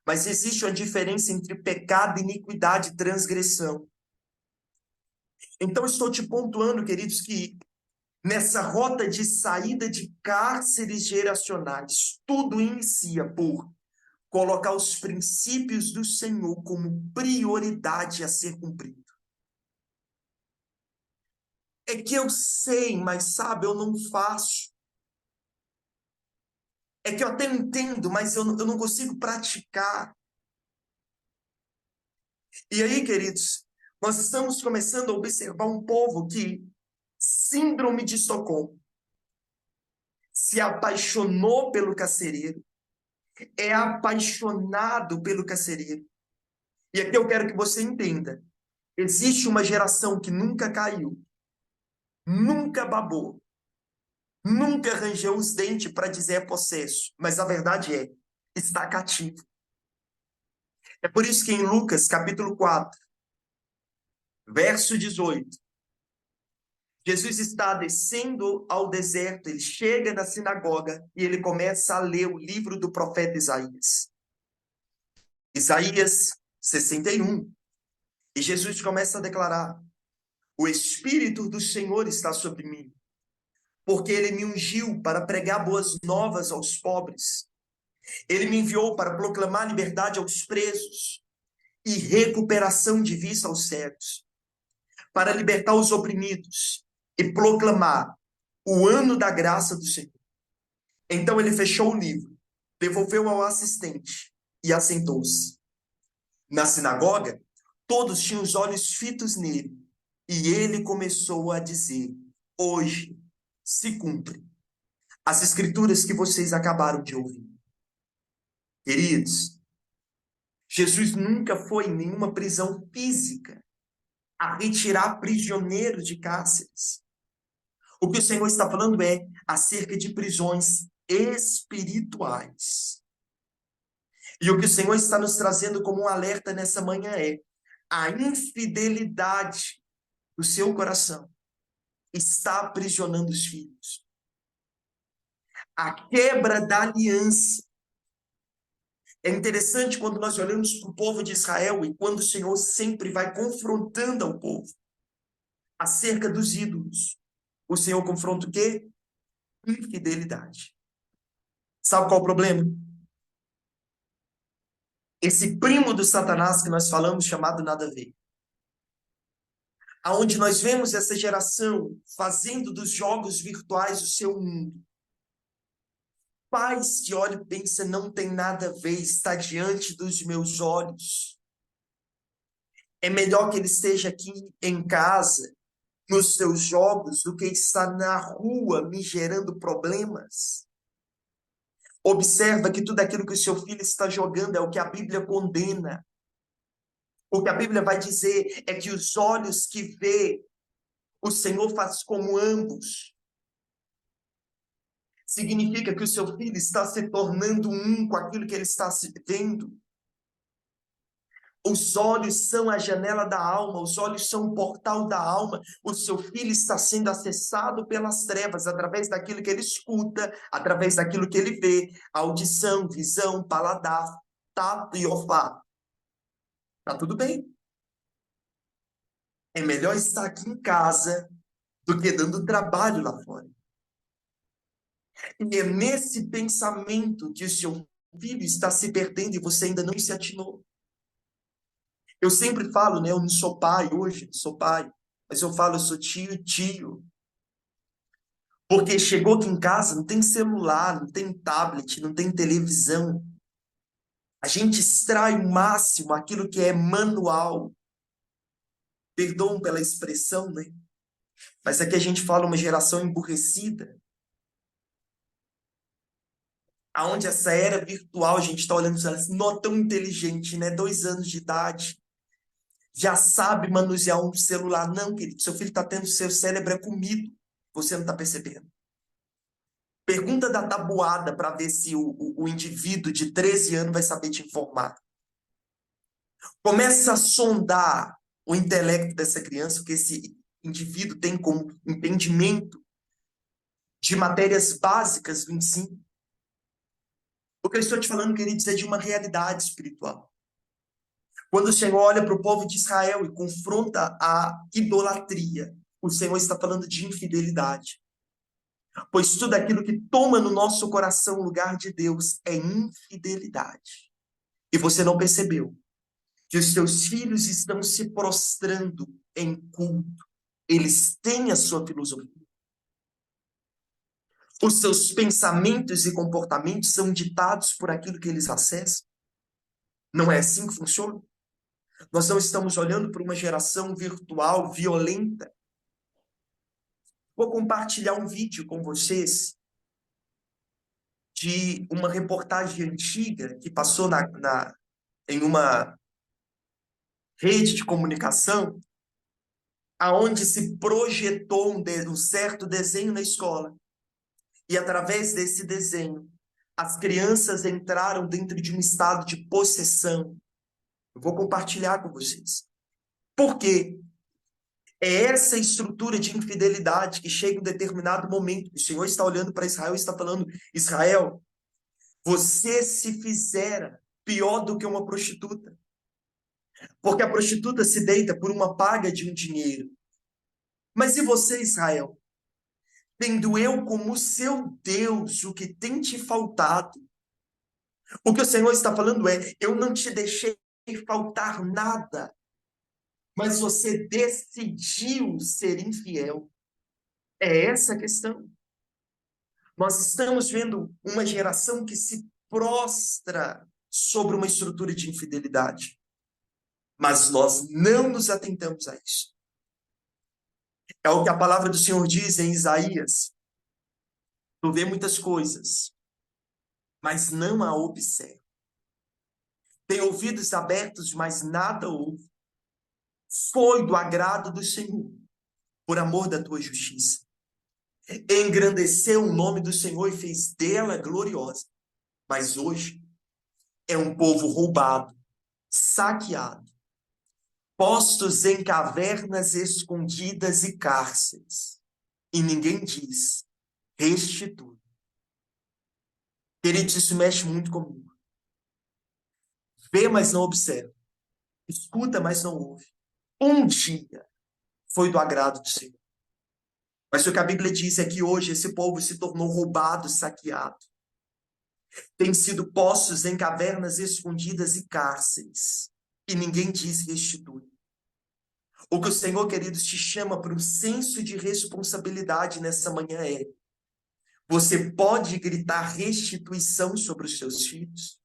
Speaker 1: Mas existe uma diferença entre pecado, iniquidade e transgressão. Então, estou te pontuando, queridos, que nessa rota de saída de cárceres geracionais, tudo inicia por colocar os princípios do Senhor como prioridade a ser cumprido. É que eu sei, mas sabe, eu não faço. É que eu até entendo, mas eu não consigo praticar. E aí, queridos, nós estamos começando a observar um povo que, síndrome de Estocolmo, se apaixonou pelo carcereiro, é apaixonado pelo carcereiro, E aqui eu quero que você entenda. Existe uma geração que nunca caiu, nunca babou, nunca rangeu os dentes para dizer é possesso, mas a verdade está cativo. É por isso que em Lucas, capítulo 4, verso 18, Jesus está descendo ao deserto, ele chega na sinagoga e ele começa a ler o livro do profeta Isaías. Isaías 61. E Jesus começa a declarar: o Espírito do Senhor está sobre mim, porque ele me ungiu para pregar boas novas aos pobres. Ele me enviou para proclamar liberdade aos presos e recuperação de vista aos cegos, para libertar os oprimidos e proclamar o ano da graça do Senhor. Então ele fechou o livro, devolveu ao assistente e assentou-se. Na sinagoga, todos tinham os olhos fitos nele, e ele começou a dizer: hoje se cumpre as escrituras que vocês acabaram de ouvir. Queridos, Jesus nunca foi em nenhuma prisão física a retirar prisioneiros de cárceres. O que o Senhor está falando é acerca de prisões espirituais. E o que o Senhor está nos trazendo como um alerta nessa manhã é: a infidelidade do seu coração está aprisionando os filhos. A quebra da aliança. É interessante quando nós olhamos para o povo de Israel e quando o Senhor sempre vai confrontando ao povo acerca dos ídolos. O Senhor confronta o quê? Infidelidade. Sabe qual é o problema? Esse primo do Satanás que nós falamos, chamado nada a ver. Aonde nós vemos essa geração fazendo dos jogos virtuais o seu mundo. Pais que olham e pensam, não tem nada a ver, está diante dos meus olhos. É melhor que ele esteja aqui em casa, nos seus jogos, do que estar na rua me gerando problemas. Observa que tudo aquilo que o seu filho está jogando é o que a Bíblia condena. O que a Bíblia vai dizer é que os olhos que vê, o Senhor faz como ambos. Significa que o seu filho está se tornando um com aquilo que ele está se vendo. Os olhos são a janela da alma, os olhos são o portal da alma. O seu filho está sendo acessado pelas trevas através daquilo que ele escuta, através daquilo que ele vê, audição, visão, paladar, tato e olfato. Tá tudo bem. É melhor estar aqui em casa do que dando trabalho lá fora. E é nesse pensamento que o seu filho está se perdendo e você ainda não se atinou. Eu sempre falo, né? Eu não sou pai hoje, não sou pai. Mas eu falo, eu sou tio. Porque chegou aqui em casa, não tem celular, não tem tablet, não tem televisão. A gente extrai o máximo aquilo que é manual. Perdoam pela expressão, né? Mas aqui a gente fala uma geração emburrecida. Aonde essa era virtual, a gente está olhando para elas, não tão inteligente, né? 2 anos de idade. Já sabe manusear um celular. Não, querido, seu filho está tendo seu cérebro é comido. Você não está percebendo. Pergunta da tabuada para ver se o indivíduo de 13 anos vai saber te informar. Começa a sondar o intelecto dessa criança, porque esse indivíduo tem como entendimento de matérias básicas do ensino. O que eu estou te falando, queridos, é de uma realidade espiritual. Quando o Senhor olha para o povo de Israel e confronta a idolatria, o Senhor está falando de infidelidade. Pois tudo aquilo que toma no nosso coração o lugar de Deus é infidelidade. E você não percebeu que os seus filhos estão se prostrando em culto. Eles têm a sua filosofia. Os seus pensamentos e comportamentos são ditados por aquilo que eles acessam. Não é assim que funciona? Nós não estamos olhando para uma geração virtual violenta. Vou compartilhar um vídeo com vocês de uma reportagem antiga que passou em uma rede de comunicação, aonde se projetou um certo desenho na escola. E através desse desenho, as crianças entraram dentro de um estado de possessão. Eu vou compartilhar com vocês. Por quê? É essa estrutura de infidelidade que chega em um determinado momento. O Senhor está olhando para Israel e está falando: Israel, você se fizera pior do que uma prostituta. Porque a prostituta se deita por uma paga de um dinheiro. Mas e você, Israel? Tendo eu como seu Deus o que tem te faltado. O que o Senhor está falando é: eu não te deixei faltar nada, mas você decidiu ser infiel. É essa a questão. Nós estamos vendo uma geração que se prostra sobre uma estrutura de infidelidade, mas nós não nos atentamos a isso. É o que a palavra do Senhor diz em Isaías. Tu vê muitas coisas, mas não a observa. Tem ouvidos abertos, mas nada ouve. Foi do agrado do Senhor, por amor da tua justiça. Engrandeceu o nome do Senhor e fez dela gloriosa. Mas hoje é um povo roubado, saqueado, postos em cavernas escondidas e cárceres. E ninguém diz: restitui. Queridos, isso mexe muito comigo. Vê, mas não observa. Escuta, mas não ouve. Um dia foi do agrado do Senhor. Mas o que a Bíblia diz é que hoje esse povo se tornou roubado, saqueado. Tem sido postos em cavernas escondidas e cárceres. E ninguém diz restitui. O que o Senhor, queridos, te chama para um senso de responsabilidade nessa manhã é: você pode gritar restituição sobre os seus filhos?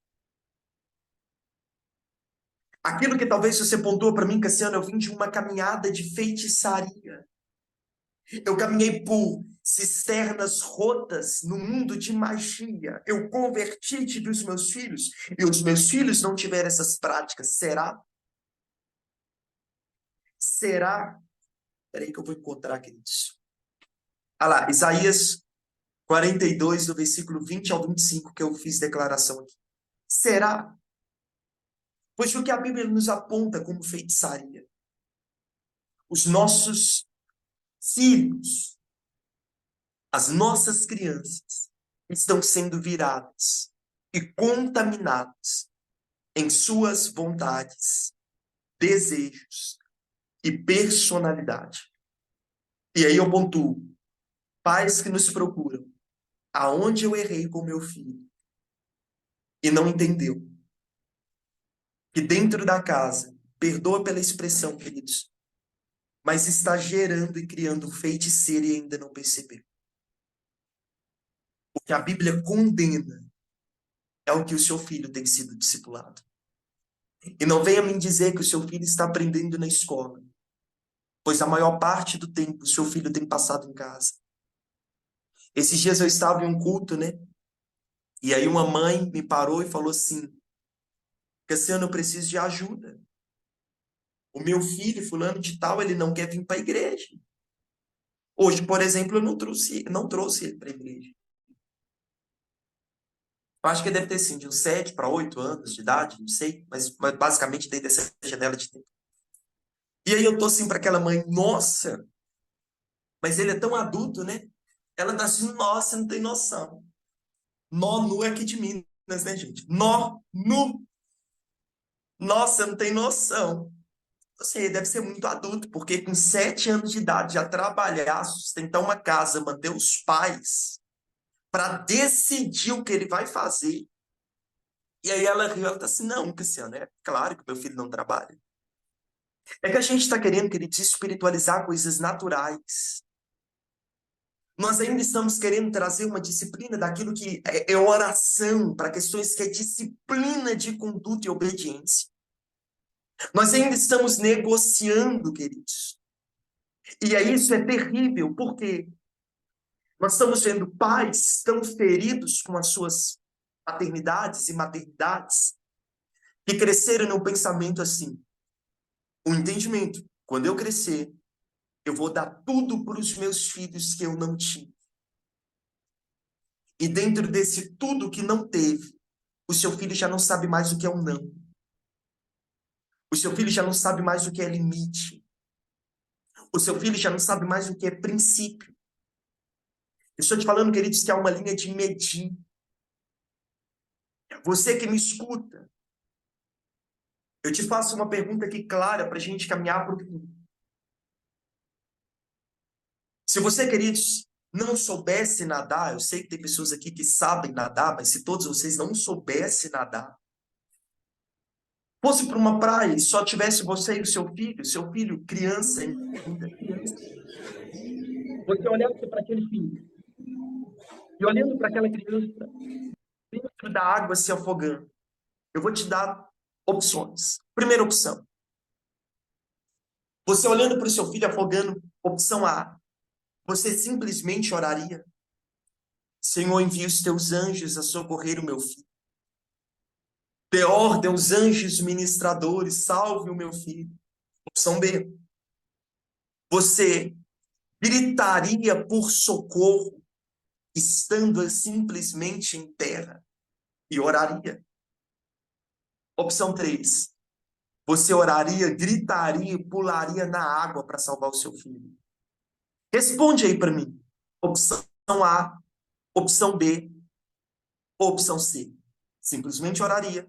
Speaker 1: Aquilo que talvez você pontuou para mim, Cassiano, eu vim de uma caminhada de feitiçaria. Eu caminhei por cisternas rotas no mundo de magia. Eu converti, tive os meus filhos, e os meus filhos não tiveram essas práticas. Será? Será? Espera aí que eu vou encontrar, queridos. Olha lá, Isaías 42, do versículo 20 ao 25, que eu fiz declaração aqui. Será? Pois o que a Bíblia nos aponta como feitiçaria? Os nossos filhos, as nossas crianças, estão sendo viradas e contaminadas em suas vontades, desejos e personalidade. E aí eu pontuo: pais que nos procuram, aonde eu errei com meu filho e não entendeu que dentro da casa, perdoa pela expressão, queridos, mas está gerando e criando um feiticeiro e ainda não percebeu. O que a Bíblia condena é o que o seu filho tem sido discipulado. E não venha me dizer que o seu filho está aprendendo na escola, pois a maior parte do tempo o seu filho tem passado em casa. Esses dias eu estava em um culto, né? E aí uma mãe me parou e falou assim: Cassiano, eu preciso de ajuda. O meu filho, fulano de tal, ele não quer vir para a igreja. Hoje, por exemplo, eu não trouxe ele para a igreja. Eu acho que deve ter, sim, de uns 7 para 8 anos de idade, não sei, mas basicamente dentro dessa janela de tempo. E aí eu tô assim para aquela mãe: nossa, mas ele é tão adulto, né? Ela tá assim: nossa, não tem noção. Nó nu é aqui de Minas, né, gente? Nó nu. Nossa, não tem noção. Você deve ser muito adulto, porque com 7 anos de idade já trabalhar, sustentar uma casa, manter os pais, para decidir o que ele vai fazer. E aí ela riu, ela tá assim: não, Cassiano, é claro que meu filho não trabalha. É que a gente está querendo, queridos, espiritualizar coisas naturais. Nós ainda estamos querendo trazer uma disciplina daquilo que é oração, para questões que é disciplina de conduta e obediência. Nós ainda estamos negociando, queridos. E aí isso é terrível, porque nós estamos vendo pais tão feridos com as suas paternidades e maternidades, que cresceram no pensamento assim: O entendimento. Quando eu crescer, eu vou dar tudo para os meus filhos que eu não tive. E dentro desse tudo que não teve, o seu filho já não sabe mais o que é um não. O seu filho já não sabe mais o que é limite. O seu filho já não sabe mais o que é princípio. Eu estou te falando, queridos, que há uma linha de medir. Você que me escuta, eu te faço uma pergunta aqui clara para a gente caminhar para o fim. Se você, queridos, não soubesse nadar, eu sei que tem pessoas aqui que sabem nadar, mas se todos vocês não soubessem nadar, fosse para uma praia e só tivesse você e o seu filho criança ainda, você olhasse para aquele filho e olhando para aquela criança dentro da água se afogando, eu vou te dar opções. Primeira opção, você olhando para o seu filho afogando, opção A, você simplesmente oraria: Senhor, envia os teus anjos a socorrer o meu filho. Dê ordem aos anjos ministradores, salve o meu filho. Opção B, você gritaria por socorro, estando simplesmente em terra, e oraria. Opção 3, você oraria, gritaria e pularia na água para salvar o seu filho. Responde aí para mim. Opção A, opção B, opção C. Simplesmente oraria.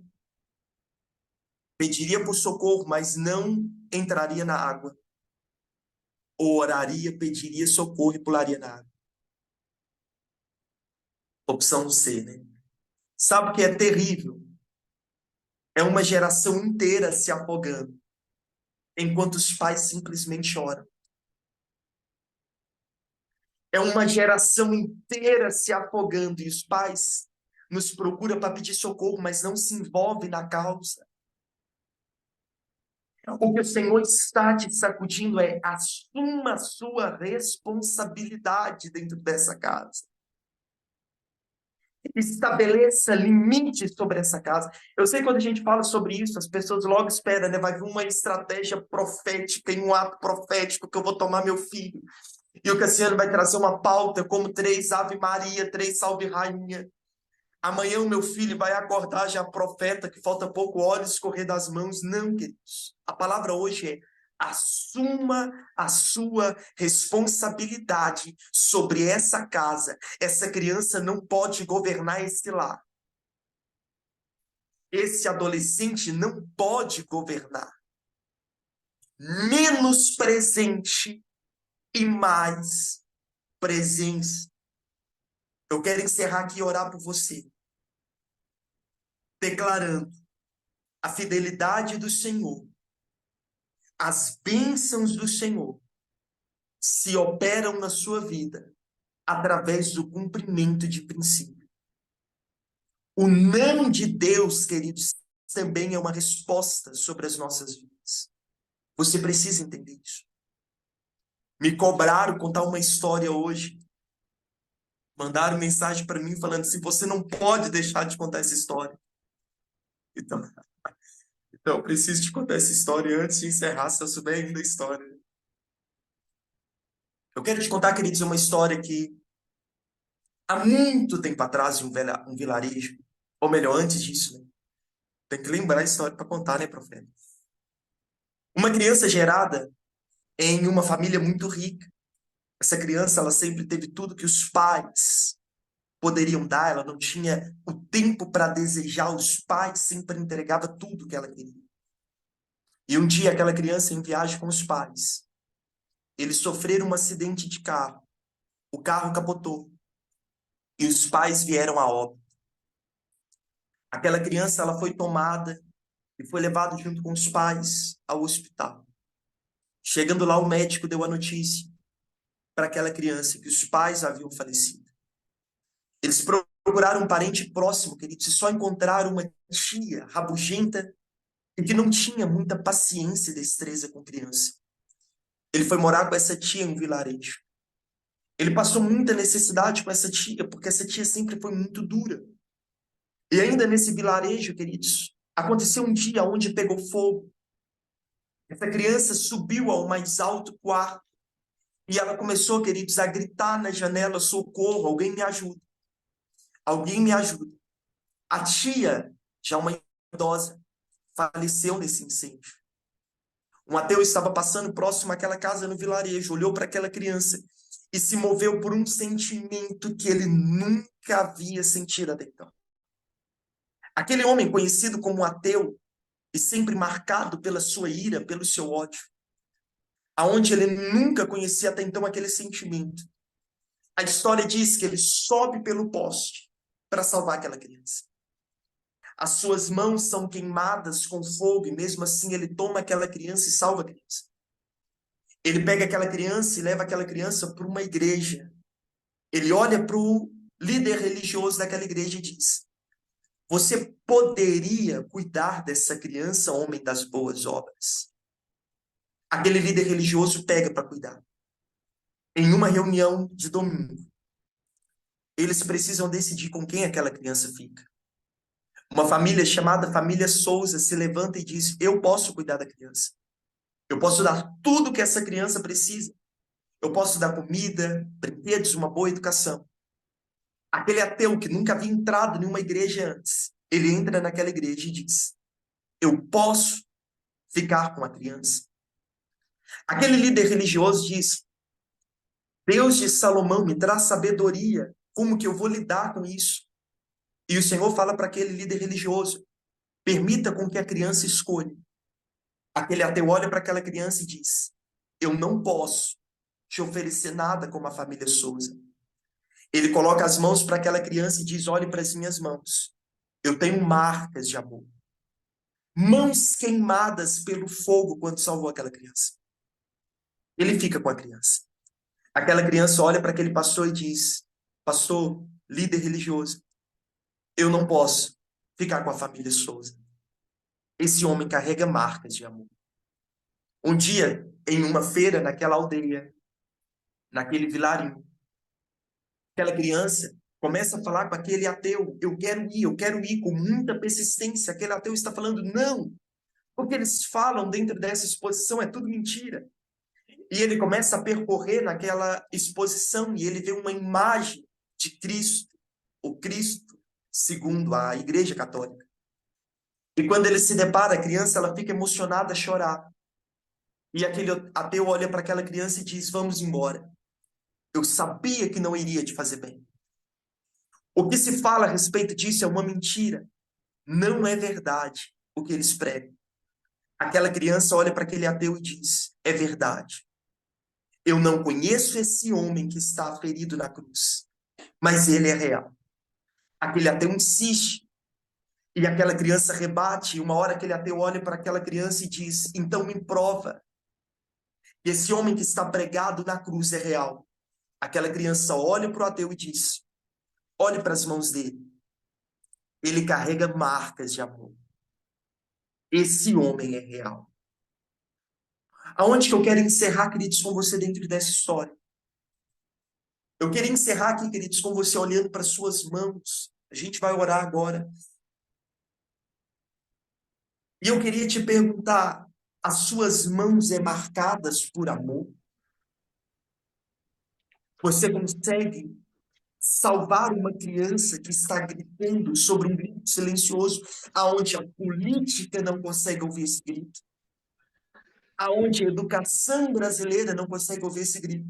Speaker 1: Pediria por socorro, mas não entraria na água. Ou oraria, pediria socorro e pularia na água. Opção C, né? Sabe o que é terrível? É uma geração inteira se afogando, enquanto os pais simplesmente choram. É uma geração inteira se afogando e os pais nos procuram para pedir socorro, mas não se envolvem na causa. O que o Senhor está te sacudindo é: assuma a sua responsabilidade dentro dessa casa. Estabeleça limites sobre essa casa. Eu sei que quando a gente fala sobre isso, as pessoas logo esperam, né? Vai vir uma estratégia profética, em um ato profético que eu vou tomar meu filho. E o Cassiano vai trazer uma pauta como 3 Ave Maria, 3 Salve Rainha. Amanhã o meu filho vai acordar já profeta, que falta pouco olhos escorrer das mãos. Não, queridos. A palavra hoje é: assuma a sua responsabilidade sobre essa casa. Essa criança não pode governar esse lar. Esse adolescente não pode governar. Menos presente e mais presença. Eu quero encerrar aqui e orar por você, declarando a fidelidade do Senhor. As bênçãos do Senhor se operam na sua vida através do cumprimento de princípio. O não de Deus, queridos, também é uma resposta sobre as nossas vidas. Você precisa entender isso. Me cobraram contar uma história hoje. Mandaram mensagem para mim falando assim: você não pode deixar de contar essa história. Então eu preciso te contar essa história antes de encerrar, se eu souber ainda a história. Eu quero te contar, queridos, uma história que há muito tempo atrás, em um vilarejo, ou melhor, antes disso, né? Tem que lembrar a história para contar, né, profeta? Uma criança gerada em uma família muito rica. Essa criança, ela sempre teve tudo que os pais poderiam dar, ela não tinha o tempo para desejar, os pais sempre entregavam tudo que ela queria. E um dia, aquela criança em viagem com os pais, eles sofreram um acidente de carro. O carro capotou. E os pais vieram a óbito. Aquela criança, ela foi tomada e foi levada junto com os pais ao hospital. Chegando lá, o médico deu a notícia para aquela criança que os pais haviam falecido. Eles procuraram um parente próximo, queridos, e só encontraram uma tia rabugenta e que não tinha muita paciência e destreza com criança. Ele foi morar com essa tia em um vilarejo. Ele passou muita necessidade com essa tia, porque essa tia sempre foi muito dura. E ainda nesse vilarejo, queridos, aconteceu um dia onde pegou fogo. Essa criança subiu ao mais alto quarto e ela começou, queridos, a gritar na janela: socorro, alguém me ajuda, alguém me ajuda. A tia, já uma idosa, faleceu nesse incêndio. Um ateu estava passando próximo àquela casa no vilarejo, olhou para aquela criança e se moveu por um sentimento que ele nunca havia sentido até então. Aquele homem conhecido como ateu e sempre marcado pela sua ira, pelo seu ódio, aonde ele nunca conhecia até então aquele sentimento. A história diz que ele sobe pelo poste para salvar aquela criança. As suas mãos são queimadas com fogo e mesmo assim ele toma aquela criança e salva a criança. Ele pega aquela criança e leva aquela criança para uma igreja. Ele olha para o líder religioso daquela igreja e diz: você poderia cuidar dessa criança, homem das boas obras? Aquele líder religioso pega para cuidar. Em uma reunião de domingo, eles precisam decidir com quem aquela criança fica. Uma família chamada família Souza se levanta e diz: eu posso cuidar da criança. Eu posso dar tudo que essa criança precisa. Eu posso dar comida, brinquedos, uma boa educação. Aquele ateu que nunca havia entrado em uma igreja antes, ele entra naquela igreja e diz: eu posso ficar com a criança. Aquele líder religioso diz: Deus de Salomão me traz sabedoria. Como que eu vou lidar com isso? E o Senhor fala para aquele líder religioso: permita com que a criança escolha. Aquele ateu olha para aquela criança e diz: eu não posso te oferecer nada como a família Souza. Ele coloca as mãos para aquela criança e diz: olhe para as minhas mãos. Eu tenho marcas de amor. Mãos queimadas pelo fogo quando salvou aquela criança. Ele fica com a criança. Aquela criança olha para aquele pastor e diz: pastor, líder religioso, eu não posso ficar com a família Souza. Esse homem carrega marcas de amor. Um dia, em uma feira naquela aldeia, naquele vilarinho, aquela criança começa a falar com aquele ateu: eu quero ir, com muita persistência. Aquele ateu está falando: não, porque eles falam dentro dessa exposição é tudo mentira. E ele começa a percorrer naquela exposição e ele vê uma imagem de Cristo, o Cristo segundo a Igreja Católica. E quando ele se depara, a criança ela fica emocionada a chorar. E aquele ateu olha para aquela criança e diz: vamos embora. Eu sabia que não iria te fazer bem. O que se fala a respeito disso é uma mentira. Não é verdade o que eles pregam. Aquela criança olha para aquele ateu e diz: é verdade. Eu não conheço esse homem que está ferido na cruz, mas ele é real. Aquele ateu insiste e aquela criança rebate. E uma hora aquele ateu olha para aquela criança e diz: então me prova que esse homem que está pregado na cruz é real. Aquela criança olha para o ateu e diz: olhe para as mãos dele. Ele carrega marcas de amor. Esse homem é real. Aonde que eu quero encerrar, queridos, com você dentro dessa história? Eu queria encerrar aqui, queridos, com você olhando para suas mãos. A gente vai orar agora. E eu queria te perguntar: as suas mãos marcadas por amor? Você consegue salvar uma criança que está gritando sobre um grito silencioso, aonde a política não consegue ouvir esse grito? Aonde a educação brasileira não consegue ouvir esse grito?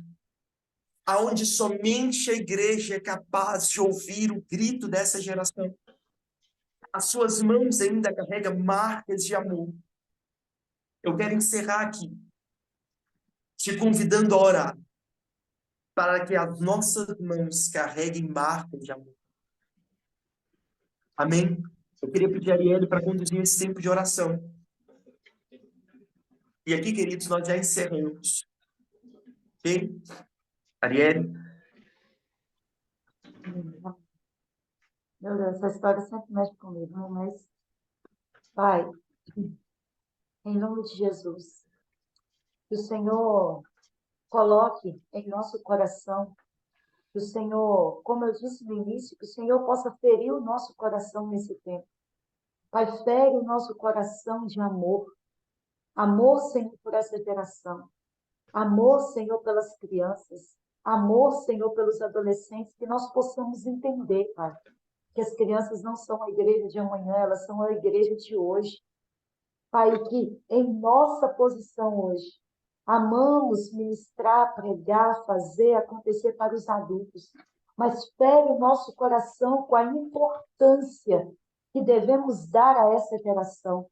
Speaker 1: Aonde somente a igreja é capaz de ouvir o grito dessa geração? As suas mãos ainda carregam marcas de amor. Eu quero encerrar aqui, te convidando a orar, para que as nossas mãos carreguem marcas de amor. Amém? Eu queria pedir a Arielle para conduzir esse tempo de oração. E aqui, queridos, nós já encerramos. Ok? Arielle?
Speaker 2: Meu Deus, essa história sempre mexe comigo, né? Mas, Pai, em nome de Jesus, que o Senhor coloque em nosso coração, que o Senhor, como eu disse no início, que o Senhor possa ferir o nosso coração nesse tempo. Pai, fere o nosso coração de amor. Amor, Senhor, por essa geração. Amor, Senhor, pelas crianças. Amor, Senhor, pelos adolescentes, que nós possamos entender, Pai, que as crianças não são a igreja de amanhã, elas são a igreja de hoje. Pai, que em nossa posição hoje, amamos ministrar, pregar, fazer acontecer para os adultos, mas fere o nosso coração com a importância que devemos dar a essa geração.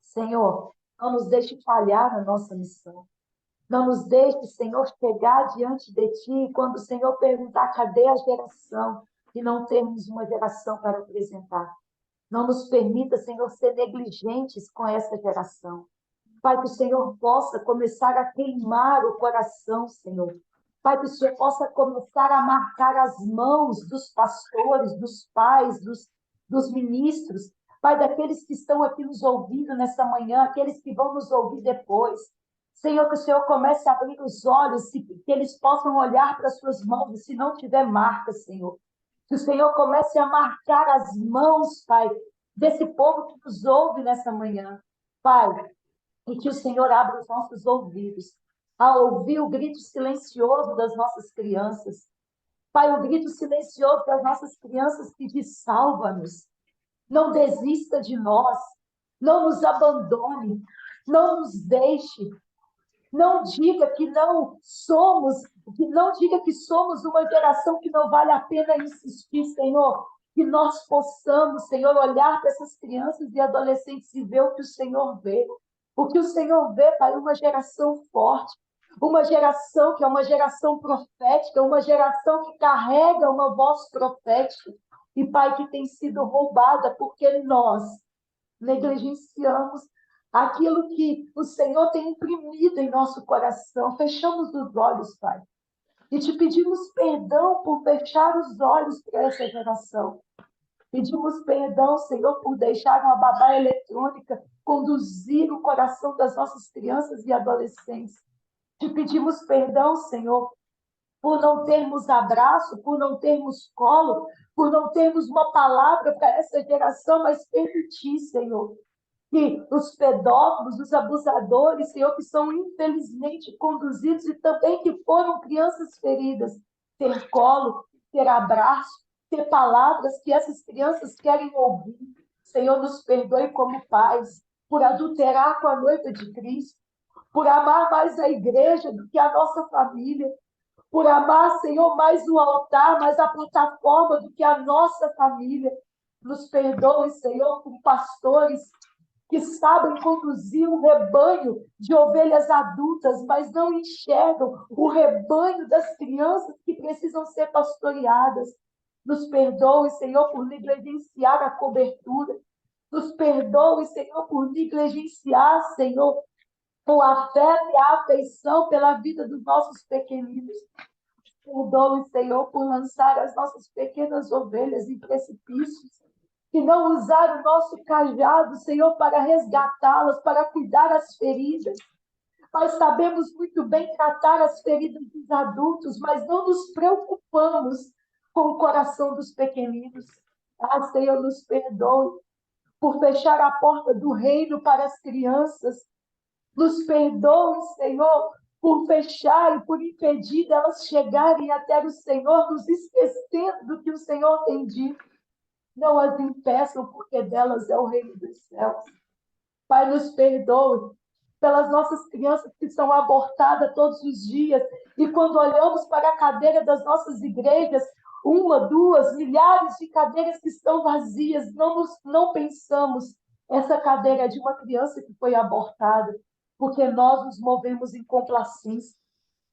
Speaker 2: Senhor, não nos deixe falhar na nossa missão. Não nos deixe, Senhor, chegar diante de Ti e quando o Senhor perguntar cadê a geração, e não termos uma geração para apresentar. Não nos permita, Senhor, ser negligentes com essa geração. Pai, que o Senhor possa começar a queimar o coração, Senhor. Pai, que o Senhor possa começar a marcar as mãos dos pastores, dos pais, dos ministros. Pai, daqueles que estão aqui nos ouvindo nessa manhã, aqueles que vão nos ouvir depois. Senhor, que o Senhor comece a abrir os olhos, que eles possam olhar para as suas mãos, e se não tiver marca, Senhor, que o Senhor comece a marcar as mãos, Pai, desse povo que nos ouve nessa manhã. Pai, e que o Senhor abra os nossos ouvidos a ouvir o grito silencioso das nossas crianças. Pai, o grito silencioso das nossas crianças que diz: salva-nos, não desista de nós, não nos abandone, não nos deixe. Não diga que não somos, que não diga que somos uma geração que não vale a pena insistir, Senhor. Que nós possamos, Senhor, olhar para essas crianças e adolescentes e ver o que o Senhor vê. O que o Senhor vê, Pai, uma geração forte, uma geração que é uma geração profética, uma geração que carrega uma voz profética. E, Pai, que tem sido roubada porque nós negligenciamos aquilo que o Senhor tem imprimido em nosso coração. Fechamos os olhos, Pai, e te pedimos perdão por fechar os olhos para essa geração. Pedimos perdão, Senhor, por deixar uma babá eletrônica conduzir o coração das nossas crianças e adolescentes. Te pedimos perdão, Senhor, por não termos abraço, por não termos colo, por não termos uma palavra para essa geração, mas permitir, Senhor, que os pedófilos, os abusadores, Senhor, que são infelizmente conduzidos e também que foram crianças feridas, ter colo, ter abraço, ter palavras que essas crianças querem ouvir. Senhor, nos perdoe como pais por adulterar com a noiva de Cristo, por amar mais a igreja do que a nossa família, por amar, Senhor, mais o altar, mais a plataforma do que a nossa família. Nos perdoe, Senhor, por pastores que sabem conduzir um rebanho de ovelhas adultas, mas não enxergam o rebanho das crianças que precisam ser pastoreadas. Nos perdoe, Senhor, por negligenciar a cobertura. Nos perdoe, Senhor, por negligenciar, Senhor, o afeto e a afeição pela vida dos nossos pequeninos. Perdoe, Senhor, por lançar as nossas pequenas ovelhas em precipícios e não usar o nosso cajado, Senhor, para resgatá-las, para cuidar das feridas. Nós sabemos muito bem tratar as feridas dos adultos, mas não nos preocupamos com o coração dos pequeninos. Ah, Senhor, nos perdoe por fechar a porta do reino para as crianças. Nos perdoe, Senhor, por fechar e por impedir delas chegarem até o Senhor, nos esquecendo do que o Senhor tem dito. Não as impeçam, porque delas é o reino dos céus. Pai, nos perdoe pelas nossas crianças que são abortadas todos os dias, e quando olhamos para a cadeira das nossas igrejas, uma, duas, milhares de cadeiras que estão vazias, não pensamos, essa cadeira é de uma criança que foi abortada, porque nós nos movemos em complacência.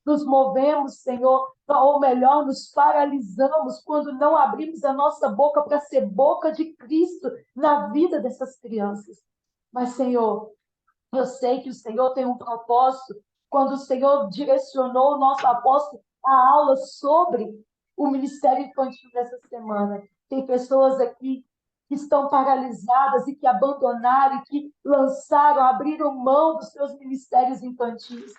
Speaker 2: Nos movemos, Senhor, ou melhor, nos paralisamos quando não abrimos a nossa boca para ser boca de Cristo na vida dessas crianças. Mas, Senhor, eu sei que o Senhor tem um propósito. Quando o Senhor direcionou o nosso apóstolo a aula sobre o ministério infantil dessa semana, tem pessoas aqui que estão paralisadas e que abandonaram, e que lançaram, abriram mão dos seus ministérios infantis.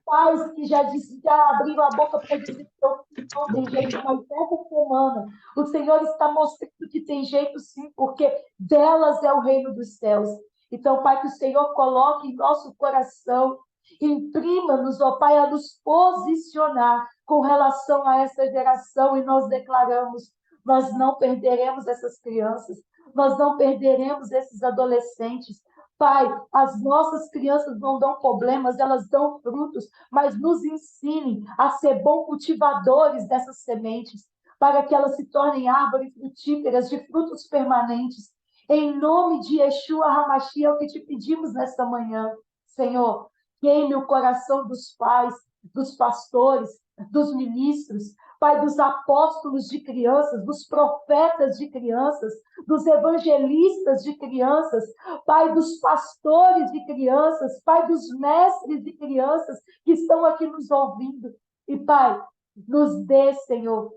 Speaker 2: Pais que já abriram a boca para dizer que não tem jeito, mas essa semana o Senhor está mostrando que tem jeito sim, porque delas é o reino dos céus. Então, Pai, que o Senhor coloque em nosso coração, imprima-nos, ó Pai, a nos posicionar com relação a essa geração, e nós declaramos: nós não perderemos essas crianças, nós não perderemos esses adolescentes. Pai, as nossas crianças não dão problemas, elas dão frutos, mas nos ensinem a ser bons cultivadores dessas sementes, para que elas se tornem árvores frutíferas de frutos permanentes. Em nome de Yeshua HaMashiach, é o que te pedimos nesta manhã, Senhor. Queime o coração dos pais, dos pastores, dos ministros, Pai, dos apóstolos de crianças, dos profetas de crianças, dos evangelistas de crianças, Pai, dos pastores de crianças, Pai, dos mestres de crianças que estão aqui nos ouvindo. E, Pai, nos dê, Senhor,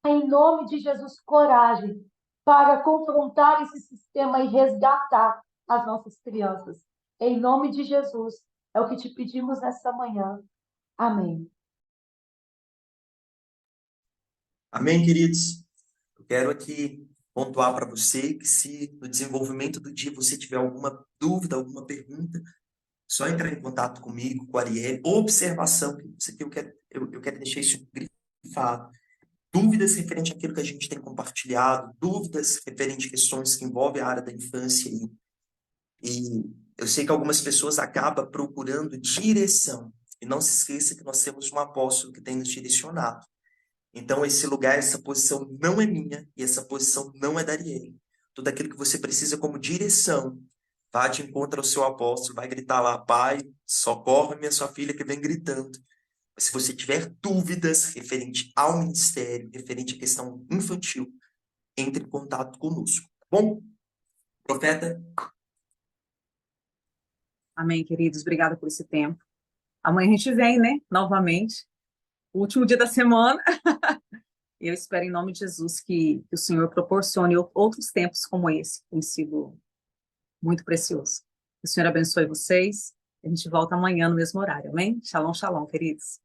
Speaker 2: em nome de Jesus, coragem para confrontar esse sistema e resgatar as nossas crianças. Em nome de Jesus, é o que te pedimos nesta manhã. Amém.
Speaker 1: Amém, queridos? Eu quero aqui pontuar para você que se no desenvolvimento do dia você tiver alguma dúvida, alguma pergunta, só entrar em contato comigo, com a Ariel. Observação, isso aqui eu quero deixar isso grifado. Dúvidas referente àquilo que a gente tem compartilhado, dúvidas referente a questões que envolvem a área da infância. E eu sei que algumas pessoas acabam procurando direção. E não se esqueça que nós temos um apóstolo que tem nos direcionado. Então, esse lugar, essa posição não é minha e essa posição não é da Ariel. Tudo aquilo que você precisa como direção, vá de encontro ao seu apóstolo, vai gritar lá: pai, socorre-me a sua filha que vem gritando. Mas se você tiver dúvidas referente ao ministério, referente à questão infantil, entre em contato conosco. Tá bom? Profeta?
Speaker 3: Amém, queridos. Obrigada por esse tempo. Amanhã a gente vem, né? Novamente. O último dia da semana. Eu espero, em nome de Jesus, que o Senhor proporcione outros tempos como esse. Tem sido muito precioso. Que o Senhor abençoe vocês. A gente volta amanhã no mesmo horário. Amém? Shalom, shalom, queridos.